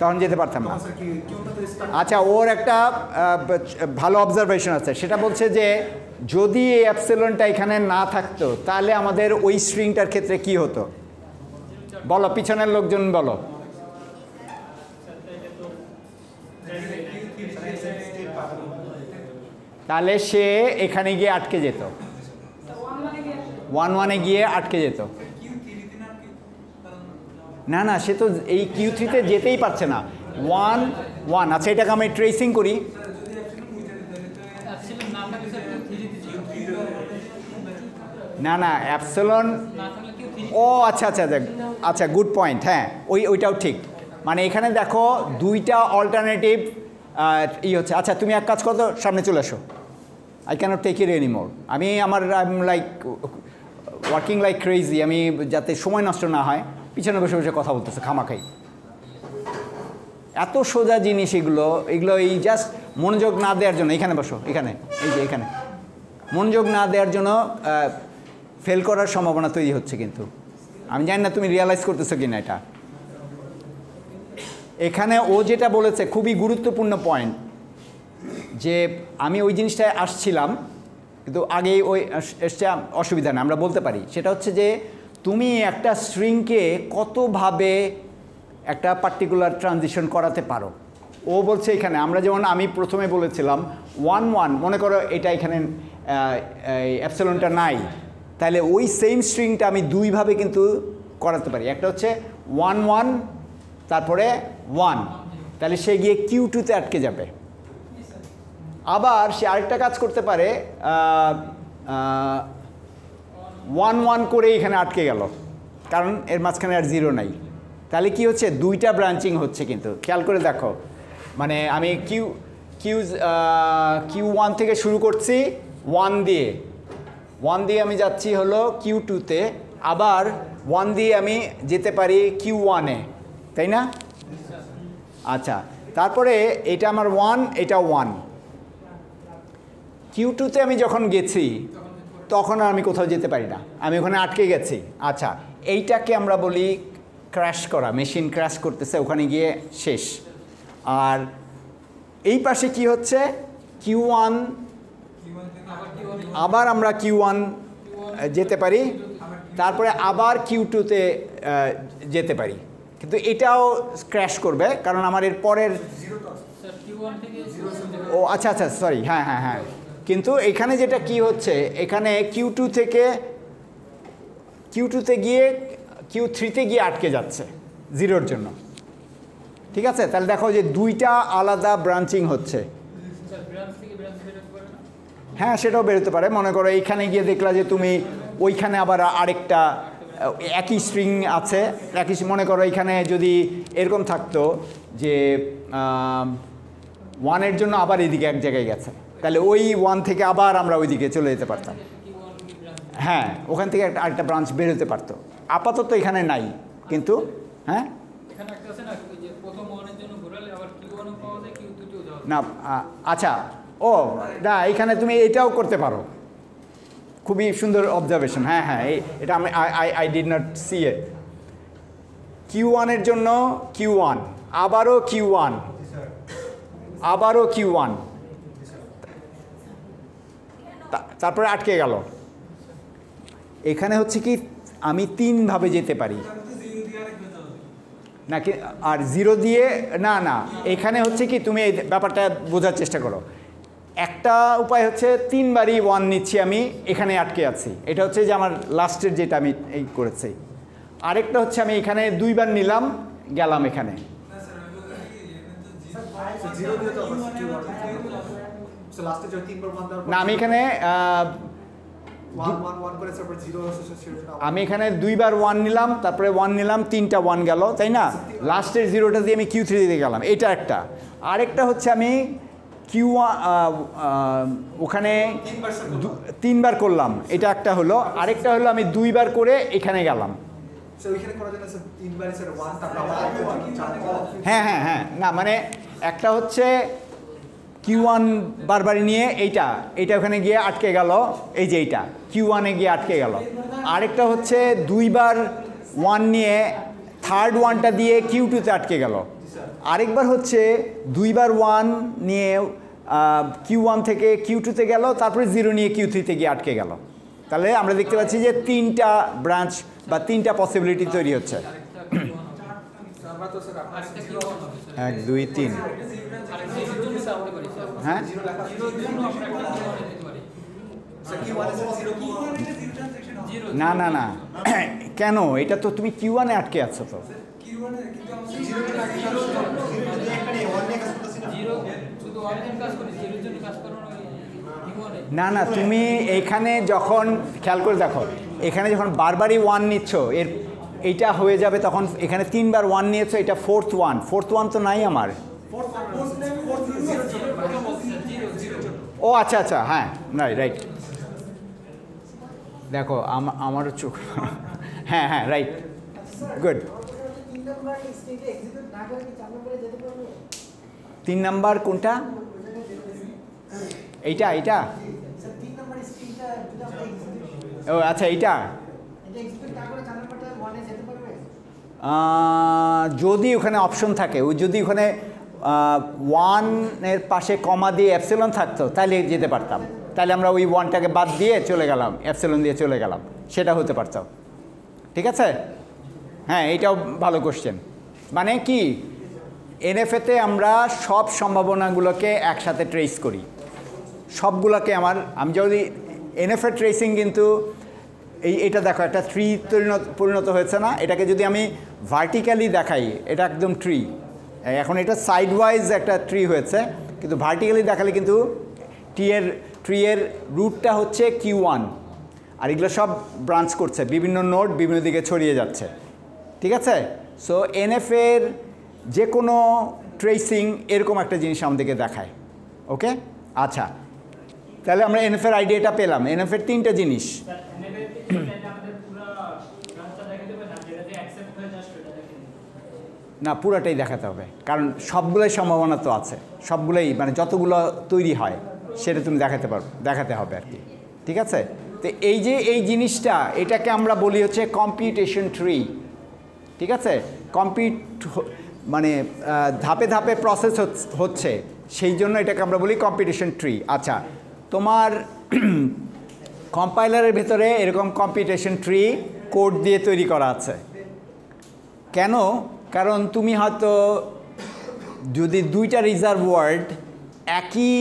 তখন যেতে পারতাম না। আচ্ছা, ওর একটা ভালো অবজারভেশন আছে, সেটা বলছে যে যদি এই অ্যাপসিলনটা এখানে না থাকতো তাহলে আমাদের ওই স্ট্রিংটার ক্ষেত্রে কি হতো? বলো, পিছনের লোকজন বলো। তাহলে সে এখানে গিয়ে আটকে যেত, 1-1-এ গিয়ে আটকে যেত। না না, সে তো এই Q3-তে যেতেই পারছে না। 1-1, আচ্ছা এটাকে আমি ট্রেসিং করি। না না, অ্যাপসিলন ও আচ্ছা আচ্ছা আচ্ছা, গুড পয়েন্ট। হ্যাঁ, ওইটাও ঠিক। মানে এখানে দেখো দুইটা অল্টারনেটিভ হচ্ছে। আচ্ছা, তুমি এক কাজ করো তো, সামনে চলে আসো। I cannot take it anymore. I am like working like crazy. আমি যাতে সময় নষ্ট না হয় পিছনে বসে বসে কথা বলতেছে খামাখাই। এত সোজা জিনিস এগুলো এই জাস্ট মনোযোগ না দেওয়ার জন্য। এখানে বসো, এখানে, এই যে এখানে মনোযোগ না দেওয়ার জন্য ফেল করার সম্ভাবনা তৈরি হচ্ছে। কিন্তু আমি জানি না তুমি রিয়ালাইজ করতেছো কি না এটা। এখানে ও যেটা বলেছে খুবই গুরুত্বপূর্ণ পয়েন্ট, যে আমি ওই জিনিসটায় আসছিলাম কিন্তু আগেই ওই এসছে, অসুবিধা নেই, আমরা বলতে পারি। সেটা হচ্ছে যে তুমি একটা স্ট্রিংকে কতভাবে একটা পার্টিকুলার ট্রানজিশন করাতে পারো। ও বলছে এখানে আমরা যেমন আমি প্রথমে বলেছিলাম 1 মনে করো এটা এখানে অ্যাপসিলনটা নাই, তাহলে ওই সেম স্ট্রিংটা আমি দুইভাবে কিন্তু করাতে পারি। একটা হচ্ছে 1 তারপরে 1, তাহলে সে গিয়ে Q2-তে আটকে যাবে। আবার সে আরেকটা কাজ করতে পারে, 1 করে এখানে আটকে গেল, কারণ এর মাঝখানে আর 0 নাই। তাহলে কি হচ্ছে, দুইটা ব্রাঞ্চিং হচ্ছে। কিন্তু খেয়াল করে দেখো, মানে আমি Q1 থেকে শুরু করছি 1 দিয়ে আমি যাচ্ছি হলো Q2-তে, আবার 1 দিয়ে আমি যেতে পারি Q1-এ, তাই না? আচ্ছা, তারপরে এটা আমার 1, এটা 1। Q2-তে আমি যখন গেছি তখন আর আমি কোথাও যেতে পারি না, আমি ওখানে আটকে গেছি। আচ্ছা, এইটাকে আমরা বলি ক্র্যাশ করা, মেশিন ক্র্যাশ করতেছে, ওখানে গিয়ে শেষ। আর এই পাশে কি হচ্ছে, Q1, আবার আমরা Q1 যেতে পারি, তারপরে আবার Q2-তে যেতে পারি। কিন্তু এটাও ক্র্যাশ করবে, কারণ আমার এর পরের ও আচ্ছা আচ্ছা সরি, হ্যাঁ হ্যাঁ হ্যাঁ। কিন্তু এখানে যেটা কি হচ্ছে, এখানে Q2-তে গিয়ে Q3-তে গিয়ে আটকে যাচ্ছে 0-র জন্য। ঠিক আছে, তাহলে দেখো যে দুইটা আলাদা ব্রাঞ্চিং হচ্ছে। হ্যাঁ, সেটাও বেরোতে পারে। মনে করো এইখানে গিয়ে দেখলা যে তুমি ওইখানে আবার আরেকটা একই স্ট্রিং আছে, মনে করো এখানে যদি এরকম থাকতো যে 1-এর জন্য আবার এদিকে এক জায়গায় গেছে, তাহলে ওই 1 থেকে আবার আমরা ওইদিকে চলে যেতে পারতাম। হ্যাঁ, ওখান থেকে আরেকটা ব্রাঞ্চ বেরোতে পারতো। আপাতত এখানে নাই, কিন্তু হ্যাঁ না, আচ্ছা, ও না, এখানে তুমি এটাও করতে পারো। খুবই সুন্দর অবজারভেশন। হ্যাঁ হ্যাঁ, এটা আমি আই ডিড নট সি ইট। Q1-এর জন্য Q1, আবারও Q1, আবারও Q1, তারপরে আটকে গেল। এখানে হচ্ছে কি, আমি 3ভাবে যেতে পারি নাকি, আর 0 দিয়ে না না। এখানে হচ্ছে কি, তুমি এই ব্যাপারটা বোঝার চেষ্টা করো। একটা উপায় হচ্ছে 3বারই 1 নিচ্ছি, আমি এখানে আটকে আছি, এটা হচ্ছে যে আমার লাস্টের যেটা আমি এই করেছি। আরেকটা হচ্ছে আমি এখানে 2বার নিলাম, গেলাম এখানে। না, আমি এখানে 2বার 1 নিলাম, তারপরে 1 নিলাম, 3টা 1 গেল, তাই না? লাস্টের 0টা দিয়ে আমি Q3-তে গেলাম, এটা একটা। আরেকটা হচ্ছে আমি Q1 ওখানে 3বার করলাম, এটা একটা হলো। আরেকটা হলো আমি 2বার করে এখানে গেলাম। হ্যাঁ হ্যাঁ হ্যাঁ, না মানে একটা হচ্ছে Q1 বারবারই নিয়ে এইটা ওখানে গিয়ে আটকে গেল, এই যে এইটা Q1-এ গিয়ে আটকে গেল। আরেকটা হচ্ছে 2বার 1 নিয়ে থার্ড 1টা দিয়ে Q2-তে আটকে গেল। আরেকবার হচ্ছে 2বার 1 নিয়ে Q1 থেকে Q2-তে গেল, তারপরে 0 নিয়ে Q3-তে গিয়ে আটকে গেল। তাহলে আমরা দেখতে পাচ্ছি যে 3টা ব্রাঞ্চ বা 3টা পসিবিলিটি তৈরি হচ্ছে। 1 2 3, হ্যাঁ না না না, কেন? এটা তো তুমি Q1-এ আটকে আছো তো। না না, তুমি এইখানে যখন খেয়াল করে দেখো, এখানে যখন বারবারই 1 নিচ্ছ এর এইটা হয়ে যাবে, তখন এখানে 3 বার 1 নিয়েছো, এটা ফোর্থ ওয়ান তো নাই আমার। ও আচ্ছা আচ্ছা, হ্যাঁ রাইট, দেখো আমারও চোখ হ্যাঁ হ্যাঁ রাইট, গুড। 3 নাম্বার কোনটা? এইটা ও আচ্ছা, এইটা যদি ওখানে অপশন থাকে, ওই যদি ওখানে 1-এর পাশে কমা দিয়ে অ্যাপসিলন থাকতো তাহলে যেতে পারতাম, তাহলে আমরা ওই 1টাকে বাদ দিয়ে চলে গেলাম, অ্যাপসিলন দিয়ে চলে গেলাম, সেটা হতে পারতাম। ঠিক আছে, হ্যাঁ এইটাও ভালো কোশ্চেন। মানে কি, এনএফএতে আমরা সব সম্ভাবনাগুলোকে একসাথে ট্রেস করি, সবগুলোকে আমি যদি এনএফএ ট্রেসিং, কিন্তু এটা দেখো একটা ট্রি পরিণত হয়েছে না, এটাকে যদি আমি ভার্টিক্যালি দেখাই এটা একদম ট্রি, এখন এটা সাইডওয়াইজ একটা ট্রি হয়েছে, কিন্তু ভার্টিক্যালি দেখালে কিন্তু ট্রি এর রুটটা হচ্ছে Q1, আর এগুলো সব ব্রাঞ্চ করছে, বিভিন্ন নোড বিভিন্ন দিকে ছড়িয়ে যাচ্ছে। ঠিক আছে, সো এনএফএর যে কোনো ট্রেসিং এরকম একটা জিনিস আমাদেরকে দেখায়। ওকে, আচ্ছা, তাহলে আমরা এনএফএর আইডিয়াটা পেলাম। এনএফএর 3টা জিনিস, না পুরাটাই দেখাতে হবে, কারণ সবগুলোই সম্ভাবনা তো আছে, সবগুলোই মানে যতগুলো তৈরি হয় সেটা তুমি দেখাতে হবে আর কি। ঠিক আছে, তো এই জিনিসটা, এটাকে আমরা বলি হচ্ছে কম্পিউটেশন ট্রি। ঠিক আছে, মানে ধাপে ধাপে প্রসেস হচ্ছে, সেই জন্য এটাকে আমরা বলি কম্পিউটেশন ট্রি। আচ্ছা, তোমার কম্পাইলারের ভেতরে এরকম কম্পিউটেশন ট্রি কোড দিয়ে তৈরি করা আছে। কেন? কারণ তুমি হয়তো যদি 2টা রিজার্ভ ওয়ার্ড একই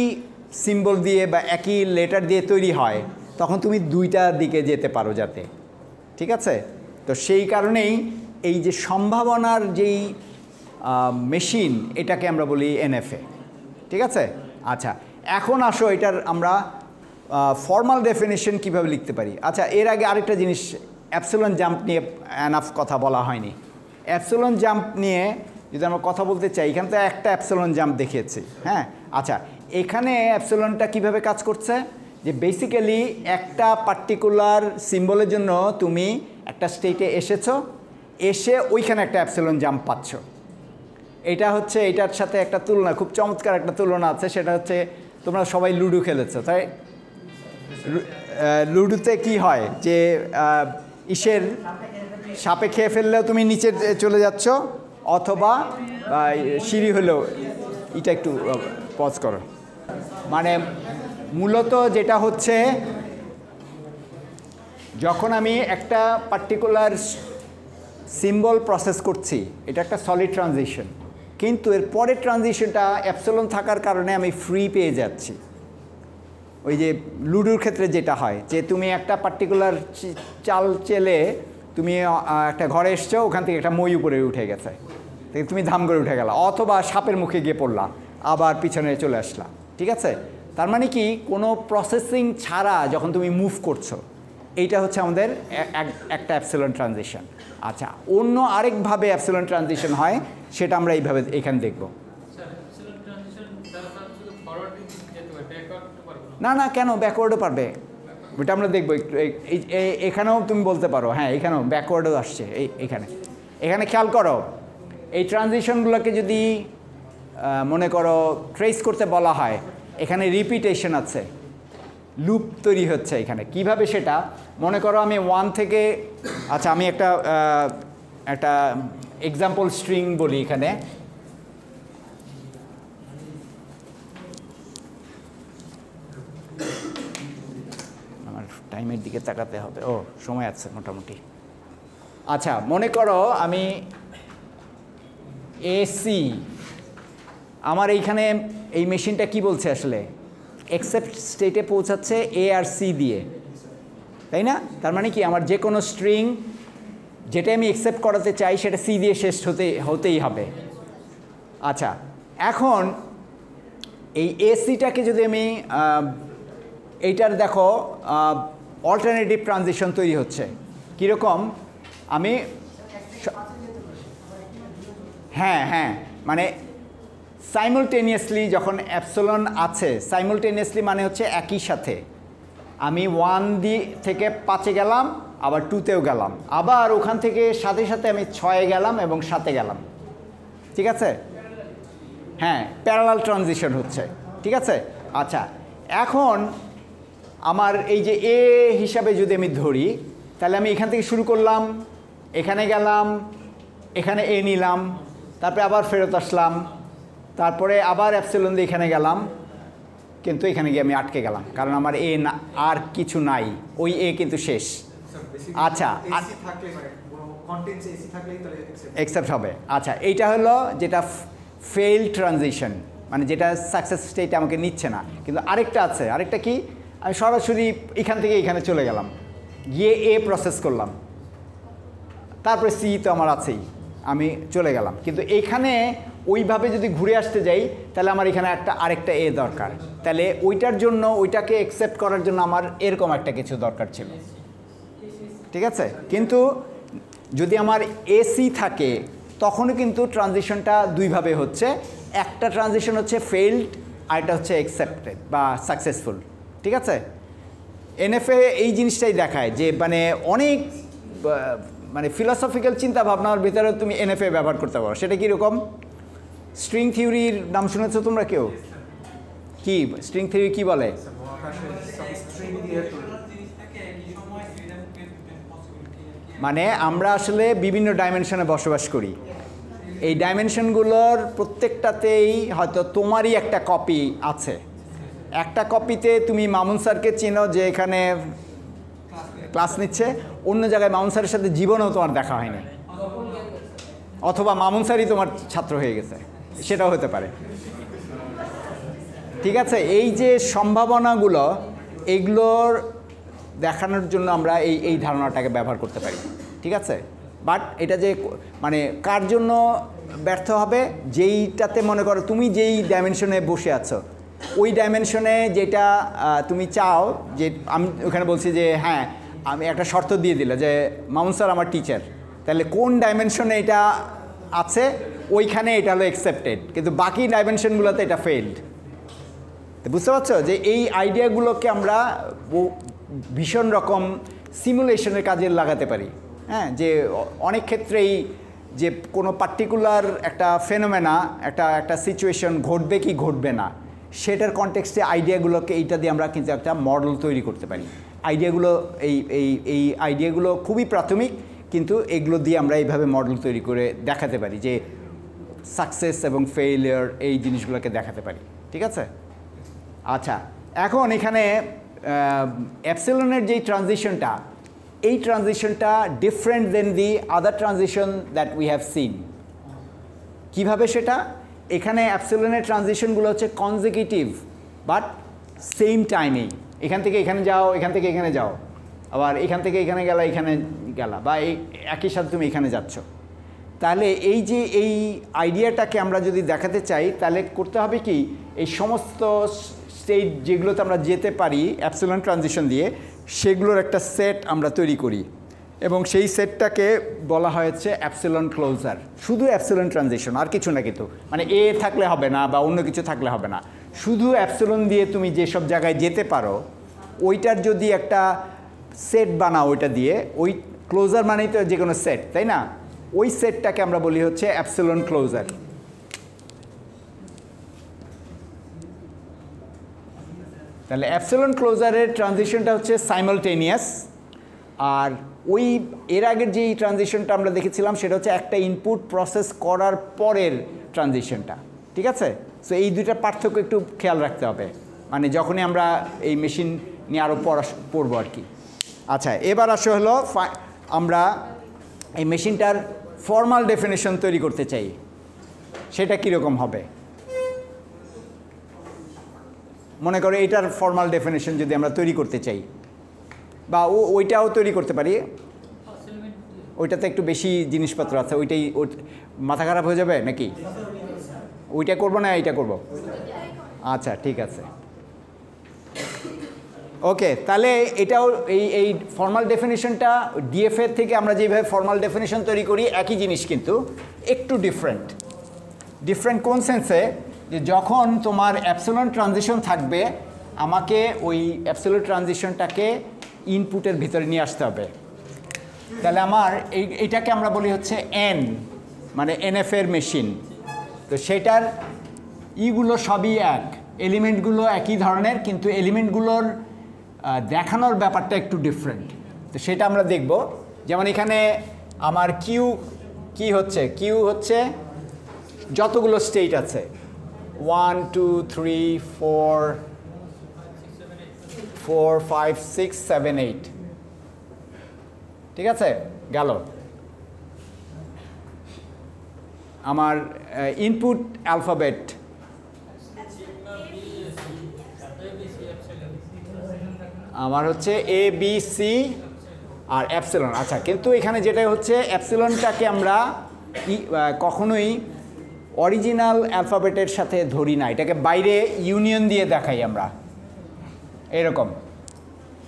সিম্বল দিয়ে বা একই লেটার দিয়ে তৈরি হয়, তখন তুমি 2টা দিকে যেতে পারো যাতে। ঠিক আছে, তো সেই কারণেই এই যে সম্ভাবনার যেই মেশিন, এটাকে আমরা বলি এনএফএ। ঠিক আছে, আচ্ছা, এখন আসো এটার আমরা ফর্মাল ডেফিনেশন কীভাবে লিখতে পারি। আচ্ছা, এর আগে আরেকটা জিনিস, অ্যাপসিলন জাম্প নিয়ে এনাফ কথা বলা হয়নি। অ্যাপসিলন জাম্প নিয়ে যদি আমরা কথা বলতে চাই, এখানে তো একটা অ্যাপসিলন জাম্প দেখিয়েছি। হ্যাঁ, আচ্ছা, এখানে অ্যাপসিলনটা কিভাবে কাজ করছে, যে বেসিক্যালি একটা পার্টিকুলার সিম্বলের জন্য তুমি একটা স্টেটে এসে ওইখানে একটা অ্যাপসিলন জাম্প পাচ্ছ। এটা হচ্ছে এটার সাথে একটা তুলনা, খুব চমৎকার একটা তুলনা আছে, সেটা হচ্ছে তোমরা সবাই লুডো খেলেছো, তাই লুডোতে কি হয় যে ইসের সাপে খেয়ে ফেললেও তুমি নিচে চলে যাচ্ছ, অথবা সিঁড়ি হলেও, এটা একটু পজ করো। মানে মূলত যেটা হচ্ছে, যখন আমি একটা পার্টিকুলার সিম্বল প্রসেস করছি, এটা একটা সলিড ট্রানজিশন, কিন্তু এর পরের ট্রানজিশনটা অ্যাপসিলন থাকার কারণে আমি ফ্রি পেয়ে যাচ্ছি। ওই যে লুডোর ক্ষেত্রে যেটা হয়, যে তুমি একটা পার্টিকুলার চাল চেলে তুমি একটা ঘরে এসছো, ওখান থেকে একটা মই উপরে উঠে গেছে, তুমি ধাম করে উঠে গেলা, অথবা সাপের মুখে গিয়ে পড়লা, আবার পিছনে চলে আসলা। ঠিক আছে, তার মানে কি, কোনো প্রসেসিং ছাড়া যখন তুমি মুভ করছো, এইটা হচ্ছে আমাদের একটা অ্যাপসিলন ট্রানজিশন। আচ্ছা, অন্য আরেকভাবে অ্যাপসিলন ট্রানজিশন হয়, সেটা আমরা এইভাবে এখানে দেখব। না কেন, ব্যাকওয়ার্ডও পারবে, ওটা আমরা দেখবো একটু। এখানেও তুমি বলতে পারো, হ্যাঁ এখানেও ব্যাকওয়ার্ডও আসছে। এখানে খেয়াল করো, এই ট্রানজিশনগুলোকে যদি মনে করো ট্রেস করতে বলা হয়, এখানে রিপিটেশন আছে, লুপ তৈরি হচ্ছে এখানে। কিভাবে সেটা মনে করো, আমি 1 থেকে, আচ্ছা আমি একটা এক্সাম্পল স্ট্রিং বলি এখানে। আমার টাইমের দিকে তাকাতে হবে, ও সময় আছে মোটামুটি। আচ্ছা, মনে করো আমি এসি, আমার এইখানে এই মেশিনটা কি বলছে আসলে, এক্সেপ্ট স্টেটে পৌঁছাচ্ছে এ আর সি দিয়ে, তাই না? তার মানে কি, আমার যে কোনো স্ট্রিং যেটা আমি অ্যাকসেপ্ট করাতে চাই, সেটা সি দিয়ে শেষ হতেই হবে। আচ্ছা, এখন এই এসিটাকে যদি আমি এইটার দেখো অল্টারনেটিভ ট্রানজিশন তৈরি হচ্ছে। কীরকম? আমি হ্যাঁ মানে সাইমultaneously যখন অ্যাপসিলন আছে, সাইমultaneously মানে হচ্ছে একই সাথে আমি 1 থেকে 5-এ গেলাম, আবার 2-তেও গেলাম, আবার ওখান থেকে সাথে সাথে আমি 6-এ গেলাম এবং 7-এ গেলাম। ঠিক আছে? হ্যাঁ, প্যারালাল ট্রানজিশন হচ্ছে। ঠিক আছে? আচ্ছা, এখন আমার এই যে এ হিসাবে যদি আমি ধরি, তাহলে আমি এখান থেকে শুরু করলাম, এখানে গেলাম, এখানে এ নিলাম, তারপরে আবার ফেরত আসলাম, তারপরে আবার অ্যাপসিলন দিয়ে এখানে গেলাম, কিন্তু এখানে গিয়ে আমি আটকে গেলাম, কারণ আমার এ না, আর কিছু নাই, ওই এ কিন্তু শেষ। আচ্ছা, অ্যাকসেপ্ট হবে। আচ্ছা, এইটা হলো যেটা ফেইল ট্রানজিশন, মানে যেটা সাকসেস স্টেটে আমাকে নিচ্ছে না। কিন্তু আরেকটা আছে, আরেকটা কি, আমি সরাসরি এখান থেকে এখানে চলে গেলাম, গিয়ে এ প্রসেস করলাম, তারপরে সি তো আমার আছেই, আমি চলে গেলাম। কিন্তু এইখানে ওইভাবে যদি ঘুরে আসতে যাই, তাহলে আমার এখানে আরেকটা এ দরকার, তাহলে ওইটার জন্য, ওইটাকে অ্যাকসেপ্ট করার জন্য আমার এরকম একটা কিছু দরকার ছিল। ঠিক আছে? কিন্তু যদি আমার এসি থাকে, তখনও কিন্তু ট্রানজিশনটা দুইভাবে হচ্ছে, একটা ট্রানজিশন হচ্ছে ফেইল্ড, আর এটা হচ্ছে অ্যাকসেপ্টেড বা সাকসেসফুল। ঠিক আছে? এনএফএ এই জিনিসটাই দেখায় যে মানে অনেক মানে ফিলসফিক্যাল চিন্তা ভাবনার ভিতরে তুমি এনএফএ ব্যবহার করতে পারো। সেটা কীরকম? স্ট্রিং থিওরির নাম শুনেছো তোমরা কেউ? কি স্ট্রিং থিওরি কি বলে? মানে আমরা আসলে বিভিন্ন ডাইমেনশনে বসবাস করি, এই ডাইমেনশনগুলোর প্রত্যেকটাতেই হয়তো তোমারই একটা কপি আছে। একটা কপিতে তুমি মামুন স্যারকে চেনো যে এখানে ক্লাস নিচ্ছে, অন্য জায়গায় মামুন স্যারের সাথে জীবনেও তোমার দেখা হয়নি, অথবা মামুন স্যারই তোমার ছাত্র হয়ে গেছে, সেটাও হতে পারে। ঠিক আছে? এই যে সম্ভাবনাগুলো, এইগুলোর দেখানোর জন্য আমরা এই ধারণাটাকে ব্যবহার করতে পারি। ঠিক আছে? বাট এটা যে মানে কার জন্য ব্যর্থ হবে, যেইটাতে মনে করো তুমি যেই ডাইমেনশনে বসে আছো, ওই ডাইমেনশনে যেটা তুমি চাও, যে আমি ওখানে বলছি যে হ্যাঁ, আমি একটা শর্ত দিয়ে দিলে যে মামুন স্যার আমার টিচার, তাহলে কোন ডাইমেনশনে এটা আছে ওইখানে এটা হলো অ্যাকসেপ্টেড, কিন্তু বাকি ডাইমেনশনগুলোতে এটা ফেইলড। বুঝতে পারছো যে এই আইডিয়াগুলোকে আমরা ভীষণ রকম সিমুলেশনের কাজে লাগাতে পারি। হ্যাঁ, যে অনেক ক্ষেত্রেই যে কোনো পার্টিকুলার একটা ফেনোমেনা, একটা সিচুয়েশন ঘটবে কি ঘটবে না, সেটার কনটেক্সটে আইডিয়াগুলোকে এইটা দিয়ে আমরা কিন্তু একটা মডেল তৈরি করতে পারি। আইডিয়াগুলো এই আইডিয়াগুলো খুবই প্রাথমিক, কিন্তু এগুলো দিয়ে আমরা এইভাবে মডেল তৈরি করে দেখাতে পারি যে সাকসেস এবং ফেইলিয়ার এই জিনিসগুলোকে দেখাতে পারি। ঠিক আছে? আচ্ছা, এখন এখানে অ্যাপসিলনের যেই ট্রানজিশনটা, এই ট্রানজিশনটা different than the other transition that we have seen. কীভাবে সেটা? এখানে অ্যাপসিলনের ট্রানজিশনগুলো হচ্ছে কনজিকিউটিভ বাট সেম টাইমেই, এখান থেকে এখানে যাও, এখান থেকে এখানে যাও, আবার এখান থেকে এখানে গেলা, এখানে গেলা, বা এই একই সাথে তুমি এখানে যাচ্ছ। তাহলে এই যে এই আইডিয়াটাকে আমরা যদি দেখাতে চাই, তাহলে করতে হবে কি, এই সমস্ত স্টেট যেগুলোতে আমরা যেতে পারি অ্যাপসিলন ট্রানজিশন দিয়ে, সেগুলোর একটা সেট আমরা তৈরি করি, এবং সেই সেটটাকে বলা হয়েছে অ্যাপসিলন ক্লোজার। শুধু অ্যাপসিলন ট্রানজিশন, আর কিছু না, কিন্তু মানে এ থাকলে হবে না বা অন্য কিছু থাকলে হবে না, শুধু অ্যাপসিলন দিয়ে তুমি যেসব জায়গায় যেতে পারো ওইটার যদি একটা সেট বানাও, ওইটা দিয়ে, ওই ক্লোজার মানেই তো যে কোনো সেট, তাই না? ওই সেটটাকে আমরা বলি হচ্ছে অ্যাপসিলন ক্লোজার। তাহলে অ্যাপসিলন ক্লোজারের ট্রানজিশনটা হচ্ছে সাইমালটেনিয়াস, আর ওই এর আগের যেই ট্রানজিশনটা আমরা দেখেছিলাম সেটা হচ্ছে একটা ইনপুট প্রসেস করার পরের ট্রানজিশনটা। ঠিক আছে? সো এই দুইটার পার্থক্য একটু খেয়াল রাখতে হবে, মানে যখনই আমরা এই মেশিন নিয়ে আরও পড়বো আর কি। আচ্ছা, এবার আসা হলো আমরা এই মেশিনটার ফর্মাল ডেফিনেশন তৈরি করতে চাই, সেটা কীরকম হবে? মনে করো এটার ফর্মাল ডেফিনেশন যদি আমরা তৈরি করতে চাই, বা ওইটাও তৈরি করতে পারি, ওইটাতে একটু বেশি জিনিসপত্র আছে, ওইটাই মাথা খারাপ হয়ে যাবে নাকি? ওইটা করবো না, এইটা করব? আচ্ছা, ঠিক আছে। ওকে, তাহলে এটাও এই ফর্মাল ডেফিনেশনটা ডিএফএ থেকে আমরা যেভাবে ফর্মাল ডেফিনেশন তৈরি করি একই জিনিস, কিন্তু একটু ডিফারেন্ট কোন সেন্সে, যে যখন তোমার অ্যাপসিলন ট্রানজিশন থাকবে আমাকে ওই অ্যাপসিলন ট্রানজিশনটাকে ইনপুটের ভিতরে নিয়ে আসতে হবে। তাহলে আমার এইটাকে আমরা বলি হচ্ছে এন, মানে এনএফের মেশিন। তো সেটার ইগুলো সবই এক, এলিমেন্টগুলো একই ধরনের, কিন্তু এলিমেন্টগুলোর দেখানোর ব্যাপারটা একটু ডিফারেন্ট। তো সেটা আমরা দেখব। যেমন এখানে আমার কিউ হচ্ছে যতগুলো স্টেট আছে 1 2 3 4 4 5 6 7 8, ঠিক আছে গেল। আমার ইনপুট অ্যালফাবেট আমার হচ্ছে A B C R epsilon. আচ্ছা, কিন্তু এখানে যেটা হচ্ছে অ্যাপসিলনটাকে আমরা কখনোই অরিজিনাল অ্যালফাবেটের সাথে ধরি না, এটাকে বাইরে ইউনিয়ন দিয়ে দেখাই আমরা এরকম,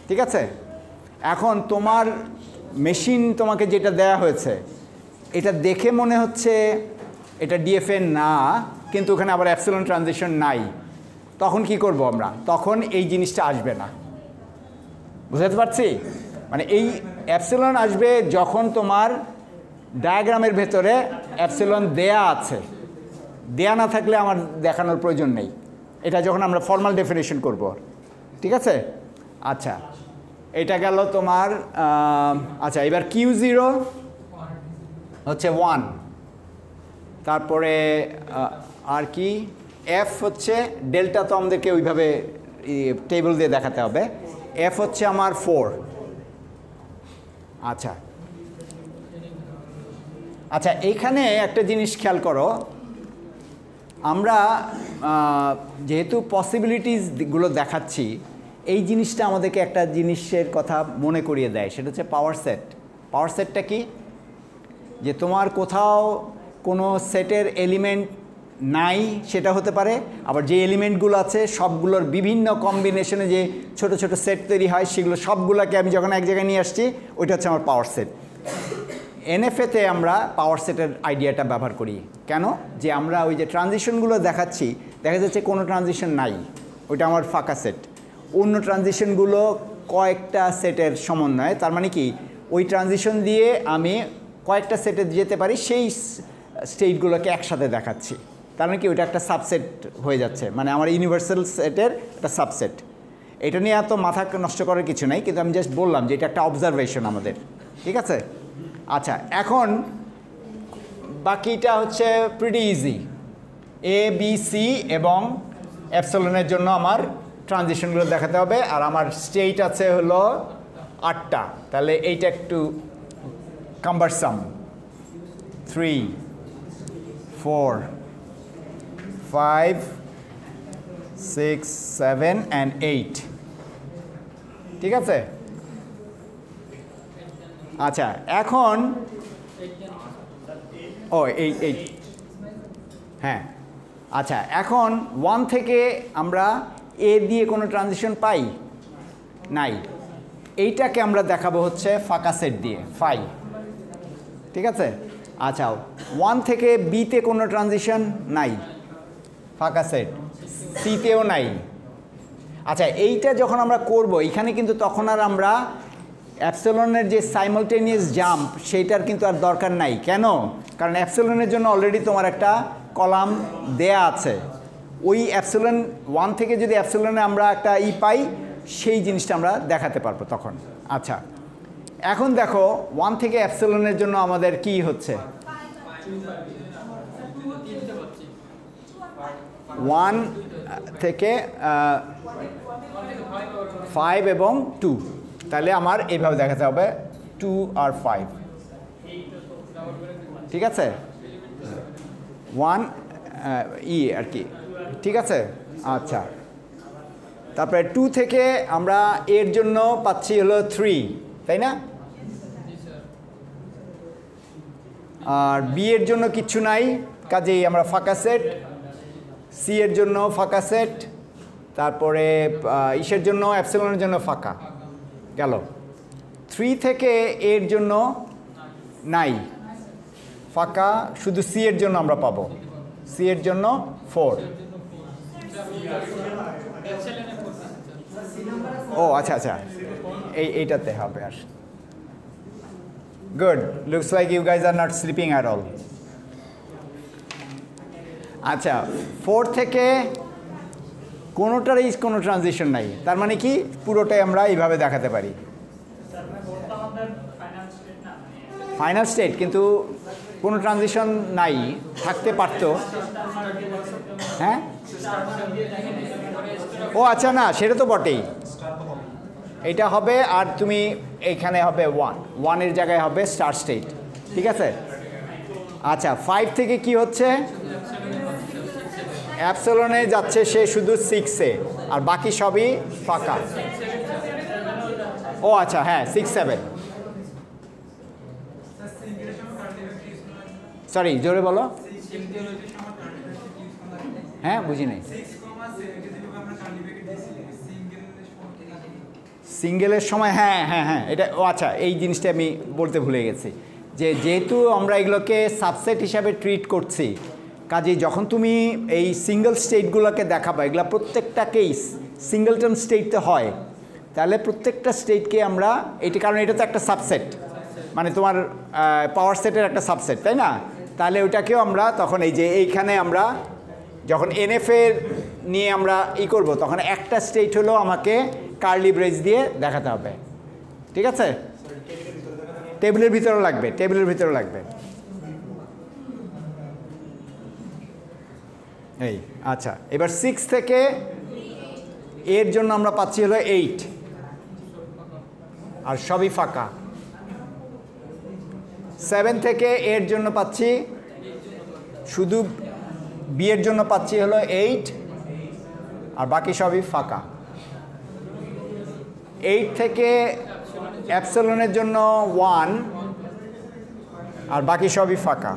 ঠিক আছে। এখন তোমার মেশিন তোমাকে যেটা দেয়া হয়েছে এটা দেখে মনে হচ্ছে এটা ডিএফএ না, কিন্তু ওখানে আবার অ্যাপসিলন ট্রানজিশন নাই, তখন কি করব আমরা? তখন এই জিনিসটা আসবে না, বুঝতে পারছি? মানে এই অ্যাপসিলন আসবে যখন তোমার ডায়াগ্রামের ভেতরে অ্যাপসিলন দেয়া আছে, দেয়া না থাকলে আমার দেখানোর প্রয়োজন নেই, এটা যখন আমরা ফর্মাল ডেফিনেশন করব, ঠিক আছে। আচ্ছা, এটা গেল তোমার। আচ্ছা, এবার Q0 হচ্ছে 1, তারপরে আর কি এফ হচ্ছে ডেল্টা, তো আমাদেরকে ওইভাবে টেবিল দিয়ে দেখাতে হবে। এফ হচ্ছে আমার 4। আচ্ছা আচ্ছা, এইখানে একটা জিনিস খেয়াল করো, আমরা যেহেতু পসিবিলিটিসগুলো দেখাচ্ছি, এই জিনিসটা আমাদেরকে একটা জিনিসের কথা মনে করিয়ে দেয়, সেটা হচ্ছে পাওয়ার সেট। পাওয়ার সেটটা কি? যে তোমার কোথাও কোনো সেটের এলিমেন্ট নাই সেটা হতে পারে, আবার যে এলিমেন্টগুলো আছে সবগুলোর বিভিন্ন কম্বিনেশনে যে ছোট ছোট সেট তৈরি হয়, সেগুলো সবগুলোকে আমি যখন এক জায়গায় নিয়ে আসছি, ওইটা হচ্ছে আমার পাওয়ার সেট। এনএফএতে আমরা পাওয়ার সেটের আইডিয়াটা ব্যবহার করি কেন? যে আমরা ওই যে ট্রানজিশনগুলো দেখাচ্ছি, দেখা যাচ্ছে কোনো ট্রানজিশন নাই, ওইটা আমার ফাঁকা সেট। অন্য ট্রানজিশনগুলো কয়েকটা সেটের সমন্বয়, তার মানে কি ওই ট্রানজিশন দিয়ে আমি কয়েকটা সেটে যেতে পারি, সেই স্টেটগুলোকে একসাথে দেখাচ্ছি, তার মানে কি ওইটা একটা সাবসেট হয়ে যাচ্ছে, মানে আমার ইউনিভার্সাল সেটের একটা সাবসেট। এটা নিয়ে এত মাথা নষ্ট করার কিছু নাই, কিন্তু আমি জাস্ট বললাম যে এটা একটা অবজারভেশন আমাদের, ঠিক আছে। আচ্ছা, এখন বাকিটা হচ্ছে pretty easy. A B C এবং অ্যাপসিলনের জন্য আমার ট্রানজিশনগুলো দেখাতে হবে, আর আমার স্টেট আছে হলো 8টা, তাহলে এইটা একটু কাম্বারসাম। 3 4 5 6 7 and 8, ঠিক আছে। আচ্ছা, এখন এই হ্যাঁ, আচ্ছা, এখন 1 থেকে আমরা এ দিয়ে কোনো ট্রানজিশন পাই নাই, এইটাকে আমরা দেখাবো হচ্ছে ফাঁকা সেট দিয়ে 5, ঠিক আছে। আচ্ছা, 1 থেকে বিতে কোনো ট্রানজিশন নাই, ফাঁকা সেট। সিতেও নাই। আচ্ছা, এইটা যখন আমরা করব, এখানে কিন্তু তখন আর আমরা অ্যাপসিলনের যে সাইমালটেনিয়াস জাম্প সেইটার কিন্তু আর দরকার নাই। কেন? কারণ অ্যাপসিলনের জন্য অলরেডি তোমার একটা কলাম দেয়া আছে। ওই অ্যাপসিলন 1 থেকে যদি অ্যাপসিলনে আমরা একটা পাই, সেই জিনিসটা আমরা দেখাতে পারবো তখন। আচ্ছা, এখন দেখো 1 থেকে অ্যাপসিলনের জন্য আমাদের কি হচ্ছে, 1 থেকে 5 এবং 2, তাহলে আমার এইভাবে দেখাতে হবে 2 আর 5, ঠিক আছে। 1 আর কি, ঠিক আছে। আচ্ছা, তারপরে 2 থেকে আমরা এর জন্য পাচ্ছি হলো 3, তাই না? আর বি এর জন্য কিচ্ছু নাই, কাজেই আমরা ফাঁকা সেট। সি এর জন্য ফাঁকা সেট, তারপরে ইসের জন্য অ্যাপসিলনের জন্য ফাঁকা গেল। 3 থেকে এর জন্য নাই ফাঁকা, শুধু সি এর জন্য আমরা পাবো, সি এর জন্য 4। ও আচ্ছা আচ্ছা, এইটাতে হবে। আর good, looks like you guys are not sleeping at all. আচ্ছা, 4 থেকে কোনোটারই কোনো ট্রানজিশন নাই, তার মানে কি পুরোটাই আমরা এইভাবে দেখাতে পারি ফাইনাল স্টেট, কিন্তু কোনো ট্রানজিশন নাই, থাকতে পারতো। হ্যাঁ, ও আচ্ছা, না সেটা তো বটেই, এটা হবে। আর তুমি এইখানে হবে 1 এর জায়গায় হবে স্টার্ট স্টেট, ঠিক আছে। আচ্ছা, 5 থেকে কি হচ্ছে, অ্যাপসিলনে যাচ্ছে সে শুধু 6-এ, আর বাকি সবই ফাঁকা। ও আচ্ছা, হ্যাঁ 6, 7, সরি জোরে বলো। হ্যাঁ বুঝি নাই, সিঙ্গেলের সময়, হ্যাঁ হ্যাঁ হ্যাঁ, এটা ও আচ্ছা, এই জিনিসটা আমি বলতে ভুলে গেছি যে যেহেতু আমরা এগুলোকে সাবসেট হিসাবে ট্রিট করছি, কাজেই যখন তুমি এই সিঙ্গেল স্টেটগুলোকে দেখাবা, এগুলো প্রত্যেকটাকেই সিঙ্গেলটন স্টেটতে হয়, তাহলে প্রত্যেকটা স্টেটকে আমরা এটি, কারণ এটা তো একটা সাবসেট, মানে তোমার পাওয়ার সেটের একটা সাবসেট, তাই না? তাহলে ওইটাকেও আমরা তখন এই যে এইখানে আমরা যখন এনএফের নিয়ে আমরা করব, তখন একটা স্টেট হলেও আমাকে কার্লি ব্রেস দিয়ে দেখাতে হবে, ঠিক আছে? টেবিলের ভিতরে লাগবে, টেবিলের ভিতরে লাগবে। এই আচ্ছা, এবার 6 থেকে এর জন্য আমরা পাচ্ছি হলো 8, আর সবই ফাঁকা। 7 থেকে এর জন্য পাচ্ছি, শুধু বি এর জন্য পাচ্ছি হলো 8, আর বাকি সবই ফাঁকা। 8 থেকে অ্যাপসিলনের জন্য 1, আর বাকি সবই ফাঁকা।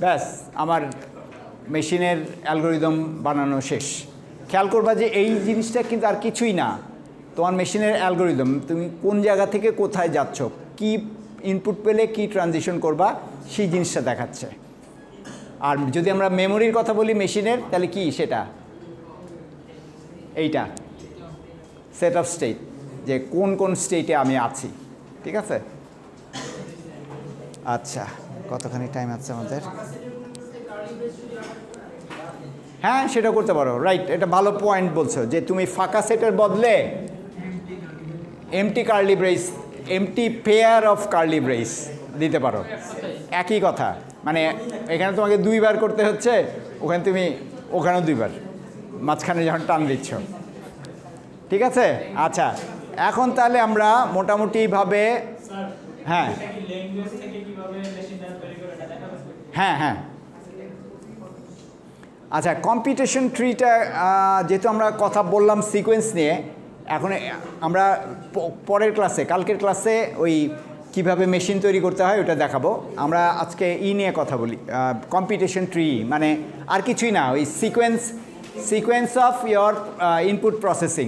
ব্যাস, আমার মেশিনের অ্যালগোরিদম বানানো শেষ। খেয়াল করবা যে এই জিনিসটা কিন্তু আর কিছুই না, তোমার মেশিনের অ্যালগোরিদম, তুমি কোন জায়গা থেকে কোথায় যাচ্ছ, কি ইনপুট পেলে কি ট্রানজিশন করবা, সেই জিনিসটা দেখাচ্ছে। আর যদি আমরা মেমোরির কথা বলি মেশিনের, তাহলে কি সেটা এইটা সেট অফ স্টেট, যে কোন কোন স্টেটে আমি আছি, ঠিক আছে? আচ্ছা, কতখানি টাইম আছে আমাদের? হ্যাঁ, সেটা করতে পারো, রাইট, এটা ভালো পয়েন্ট বলছো যে তুমি ফাঁকা সেটের বদলে empty curly brace, empty pair of curly brace দিতে পারো, একই কথা। মানে এখানে তোমাকে 2 বার করতে হচ্ছে, ওখানে তুমি ওখানেও 2 বার, মাঝখানে যখন টান দিচ্ছ, ঠিক আছে? আচ্ছা, এখন তাহলে আমরা মোটামুটিভাবে, হ্যাঁ হ্যাঁ হ্যাঁ, আচ্ছা, কম্পিটিশন ট্রিটা যেহেতু আমরা কথা বললাম সিকোয়েন্স নিয়ে, এখন আমরা পরের ক্লাসে, কালকের ক্লাসে ওই কিভাবে মেশিন তৈরি করতে হয় ওটা দেখাবো। আমরা আজকে নিয়ে কথা বলি, কম্পিটিশন ট্রি মানে আর কিছুই না, ওই sequence of your input processing,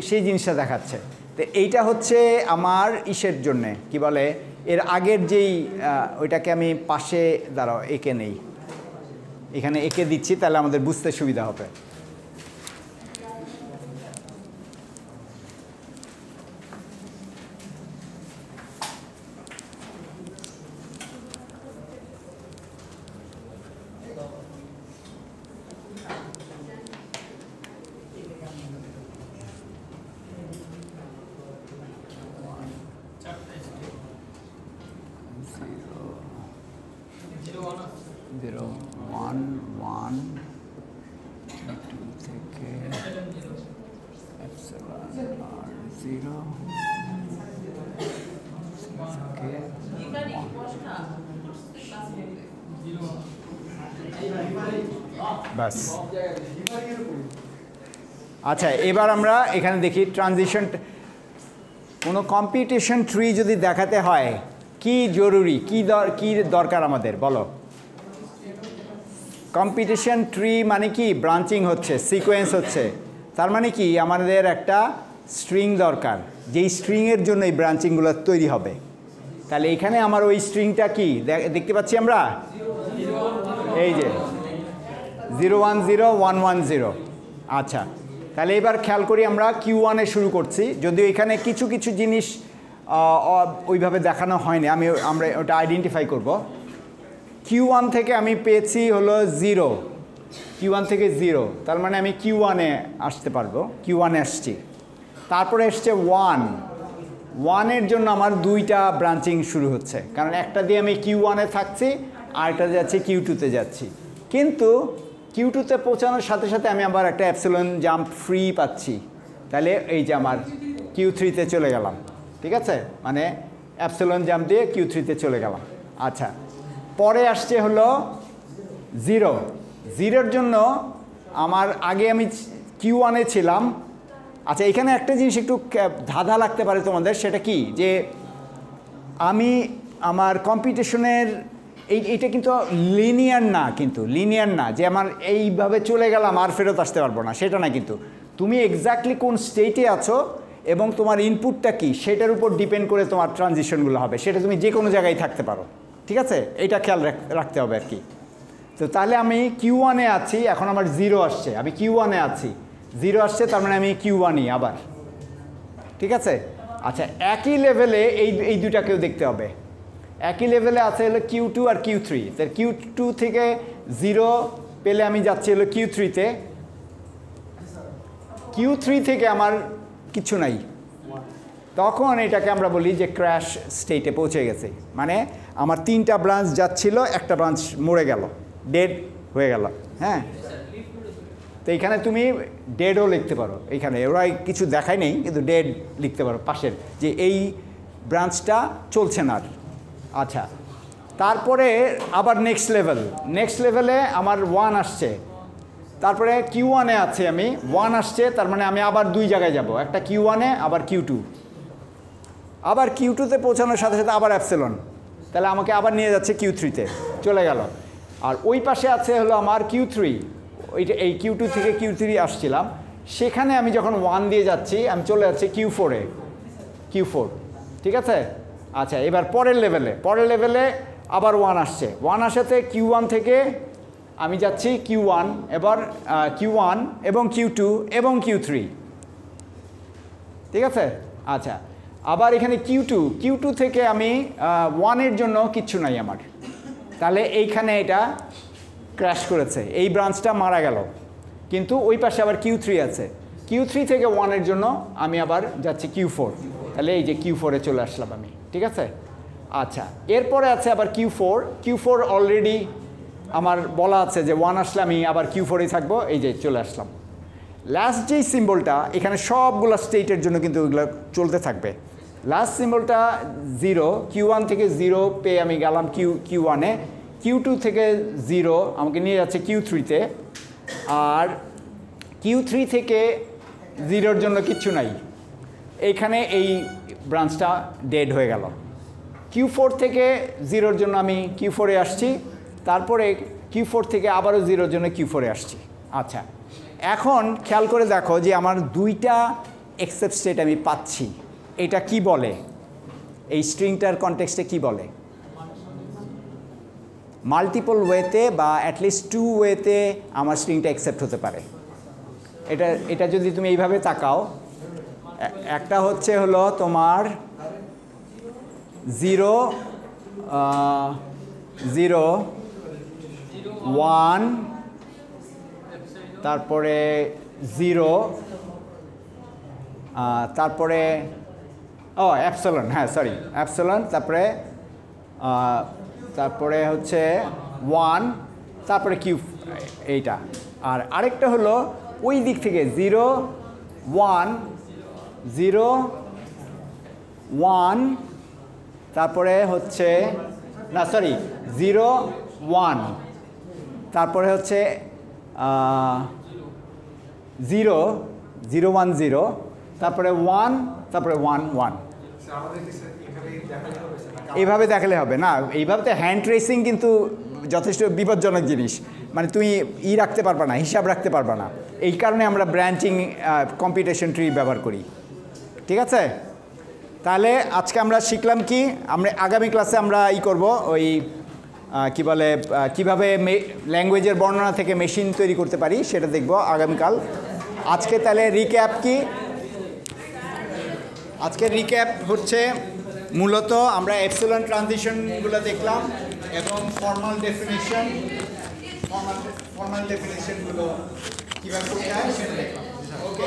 সেই জিনিসটা দেখাচ্ছে। তো এইটা হচ্ছে আমার ইসের জন্যে, কি বলে, এর আগের যেই ওইটাকে আমি পাশে দাঁড়াও এঁকে নেই, এখানে এঁকে দিচ্ছি, তাহলে আমাদের বুঝতে সুবিধা হবে। বাস, আচ্ছা, এবার আমরা এখানে দেখি ট্রানজিশন, কোনো কম্পিটিশন ট্রি যদি দেখাতে হয় কি জরুরি, কি দরকার আমাদের বলো? কম্পিটিশন ট্রি মানে কি ব্রাঞ্চিং হচ্ছে, সিকোয়েন্স হচ্ছে, তার মানে কি আমাদের একটা স্ট্রিং দরকার, যেই স্ট্রিংয়ের জন্য এই ব্রাঞ্চিংগুলো তৈরি হবে। তাহলে এখানে আমার ওই স্ট্রিংটা কি দেখতে পাচ্ছি আমরা, এই যে 0 1 0 1 1 0। আচ্ছা, তাহলে এবার খেয়াল করি আমরা Q1-এ শুরু করছি, যদিও এখানে কিছু কিছু জিনিস ওইভাবে দেখানো হয়নি, আমরা ওটা আইডেন্টিফাই করব। Q1 থেকে আমি পেয়েছি হলো 0, Q1 থেকে 0, তার মানে আমি Q1-এ আসতে পারবো, Q1-এ আসছি। তারপরে এসছে 1, 1-এর জন্য আমার দুইটা ব্রাঞ্চিং শুরু হচ্ছে, কারণ একটা দিয়ে আমি Q1-এ থাকছি, আরেকটা যাচ্ছি Q2-তে যাচ্ছি। কিন্তু Q2-তে পৌঁছানোর সাথে সাথে আমি আবার একটা অ্যাপসিলন জাম্প ফ্রি পাচ্ছি, তাহলে এই যে আমার Q3-তে চলে গেলাম, ঠিক আছে, মানে অ্যাপসিলন জাম্প দিয়ে Q3-তে চলে গেলাম। আচ্ছা, পরে আসছে হলো 0, 0-এর জন্য আমার আগে আমি Q1-এ ছিলাম। আচ্ছা, এখানে একটা জিনিস একটু ধাঁধা লাগতে পারে তোমাদের, সেটা কি যে আমি আমার কম্পিটিশনের এইটা কিন্তু লিনিয়ার না, কিন্তু লিনিয়ার না যে আমার এইভাবে চলে গেলাম আর ফেরত আসতে পারবো না, সেটা না। কিন্তু তুমি এক্স্যাক্টলি কোন স্টেটে আছো এবং তোমার ইনপুটটা কি সেটার উপর ডিপেন্ড করে তোমার ট্রানজিশনগুলো হবে, সেটা তুমি যে কোনো জায়গায় থাকতে পারো, ঠিক আছে, এইটা খেয়াল রাখতে হবে আর কি। তো তাহলে আমি Q1-এ আছি, এখন আমার 0 আসছে, আমি Q1-এ আছি, 0 আসছে, তার মানে আমি Q1-ই আবার, ঠিক আছে। আচ্ছা, একই লেভেলে এই দুটাকেও দেখতে হবে, একই লেভেলে আছে হলো Q2 আর Q3। তার Q2 থেকে 0 পেলে আমি যাচ্ছি হলো Q3-তে, Q3 থেকে আমার কিছু নাই, তখন এটাকে আমরা বলি যে ক্র্যাশ স্টেটে পৌঁছে গেছে, মানে আমার 3টা ব্রাঞ্চ যাচ্ছিল, একটা ব্রাঞ্চ মরে গেল, ডেড হয়ে গেল। হ্যাঁ, তো এইখানে তুমি ডেডও লিখতে পারো, এইখানে ওরা কিছু দেখায় নেই, কিন্তু ডেড লিখতে পারো পাশের, যে এই ব্রাঞ্চটা চলছে না। আচ্ছা, তারপরে আবার নেক্সট লেভেলে আমার 1 আসছে, তারপরে Q1-এ আছে আমি, 1 আসছে, তার মানে আমি আবার দুই জায়গায় যাব, একটা Q1-এ আবার Q2, আবার Q2-তে পৌঁছানোর সাথে সাথে আবার অ্যাপসিলন, তাহলে আমাকে আবার নিয়ে যাচ্ছে Q3-তে চলে গেল। আর ওই পাশে আছে হলো আমার Q3, এই Q2 থেকে Q3 আসছিলাম, সেখানে আমি যখন 1 দিয়ে যাচ্ছি আমি চলে যাচ্ছি Q4-এ, Q4, ঠিক আছে। আচ্ছা, এবার পরের লেভেলে আবার 1 আসছে, 1 আসাতে Q1 থেকে আমি যাচ্ছি Q1, এবার Q1 এবং Q2 এবং Q3, ঠিক আছে। আচ্ছা, আবার এখানে Q2 থেকে আমি 1-এর জন্য কিচ্ছু নাই আমার, তাহলে এইখানে এটা ক্র্যাশ করেছে, এই ব্রাঞ্চটা মারা গেল, কিন্তু ওই পাশে আবার Q3 আছে, Q3 থেকে 1-এর জন্য আমি আবার যাচ্ছি Q4, তাহলে এই যে Q4-এ চলে আসলাম আমি, ঠিক আছে। আচ্ছা, এরপরে আছে আবার Q4 অলরেডি আমার বলা আছে যে 1 আসলে আমি আবার Q4-এই থাকবো, এই যে চলে আসলাম। লাস্ট যেই সিম্বলটা, এখানে সবগুলো স্টেটের জন্য কিন্তু ওইগুলো চলতে থাকবে। লাস্ট সিম্বলটা 0, Q1 থেকে 0 পেয়ে আমি গেলাম Q1-এ, Q2 থেকে 0 আমাকে নিয়ে যাচ্ছে Q3-তে, আর Q3 থেকে 0-এর জন্য কিচ্ছু নাই, এইখানে এই ব্রাঞ্চটা ডেড হয়ে গেল। Q4 থেকে 0-এর জন্য আমি Q4-এ আসছি, তারপরে Q4 থেকে আবারও 0-এর জন্য Q4-এ আসছি। আচ্ছা, এখন খেয়াল করে দেখো যে আমার দুইটা এক্সেপ্ট স্টেট আমি পাচ্ছি, এটা কি বলে, এই স্ট্রিংটার কনটেক্সটে কি বলে? মাল্টিপল ওয়েতে বা অ্যাটলিস্ট 2 ওয়েতে আমার স্ট্রিংটা অ্যাকসেপ্ট হতে পারে। এটা যদি তুমি এইভাবে তাকাও, একটা হচ্ছে হলো তোমার 0 0 1, তারপরে 0, তারপরে অ্যাপসিলন, হ্যাঁ সরি অ্যাপসিলন, তারপরে হচ্ছে 1, তারপরে Q, এইটা। আর আরেকটা হলো ওই দিক থেকে 0 1 0 1, তারপরে হচ্ছে না সরি 0 1, তারপরে হচ্ছে 0 0 1 0, তারপরে 1, তারপরে 1 1। এইভাবে দেখালে হবে না, এইভাবে তো হ্যান্ড ট্রেসিং কিন্তু যথেষ্ট বিপজ্জনক জিনিস। মানে তুমি রাখতে পারবা না, হিসাব রাখতে পারবা না। এই কারণে আমরা ব্রাঞ্চিং কম্পিউটেশন ট্রি ব্যবহার করি। ঠিক আছে, তাহলে আজকে আমরা শিখলাম কি, আমরা আগামী ক্লাসে আমরা করব ওই কি বলে কীভাবে ল্যাঙ্গুয়েজের বর্ণনা থেকে মেশিন তৈরি করতে পারি সেটা দেখব আগামীকাল। আজকে তাহলে রিক্যাপ কি, আজকের রিক্যাপ হচ্ছে মূলত আমরা এপসিলন ট্রানজিশনগুলো দেখলাম এবং ফর্মাল ডেফিনেশনগুলো কীভাবে করতে হয় সেটা দেখলাম। ওকে,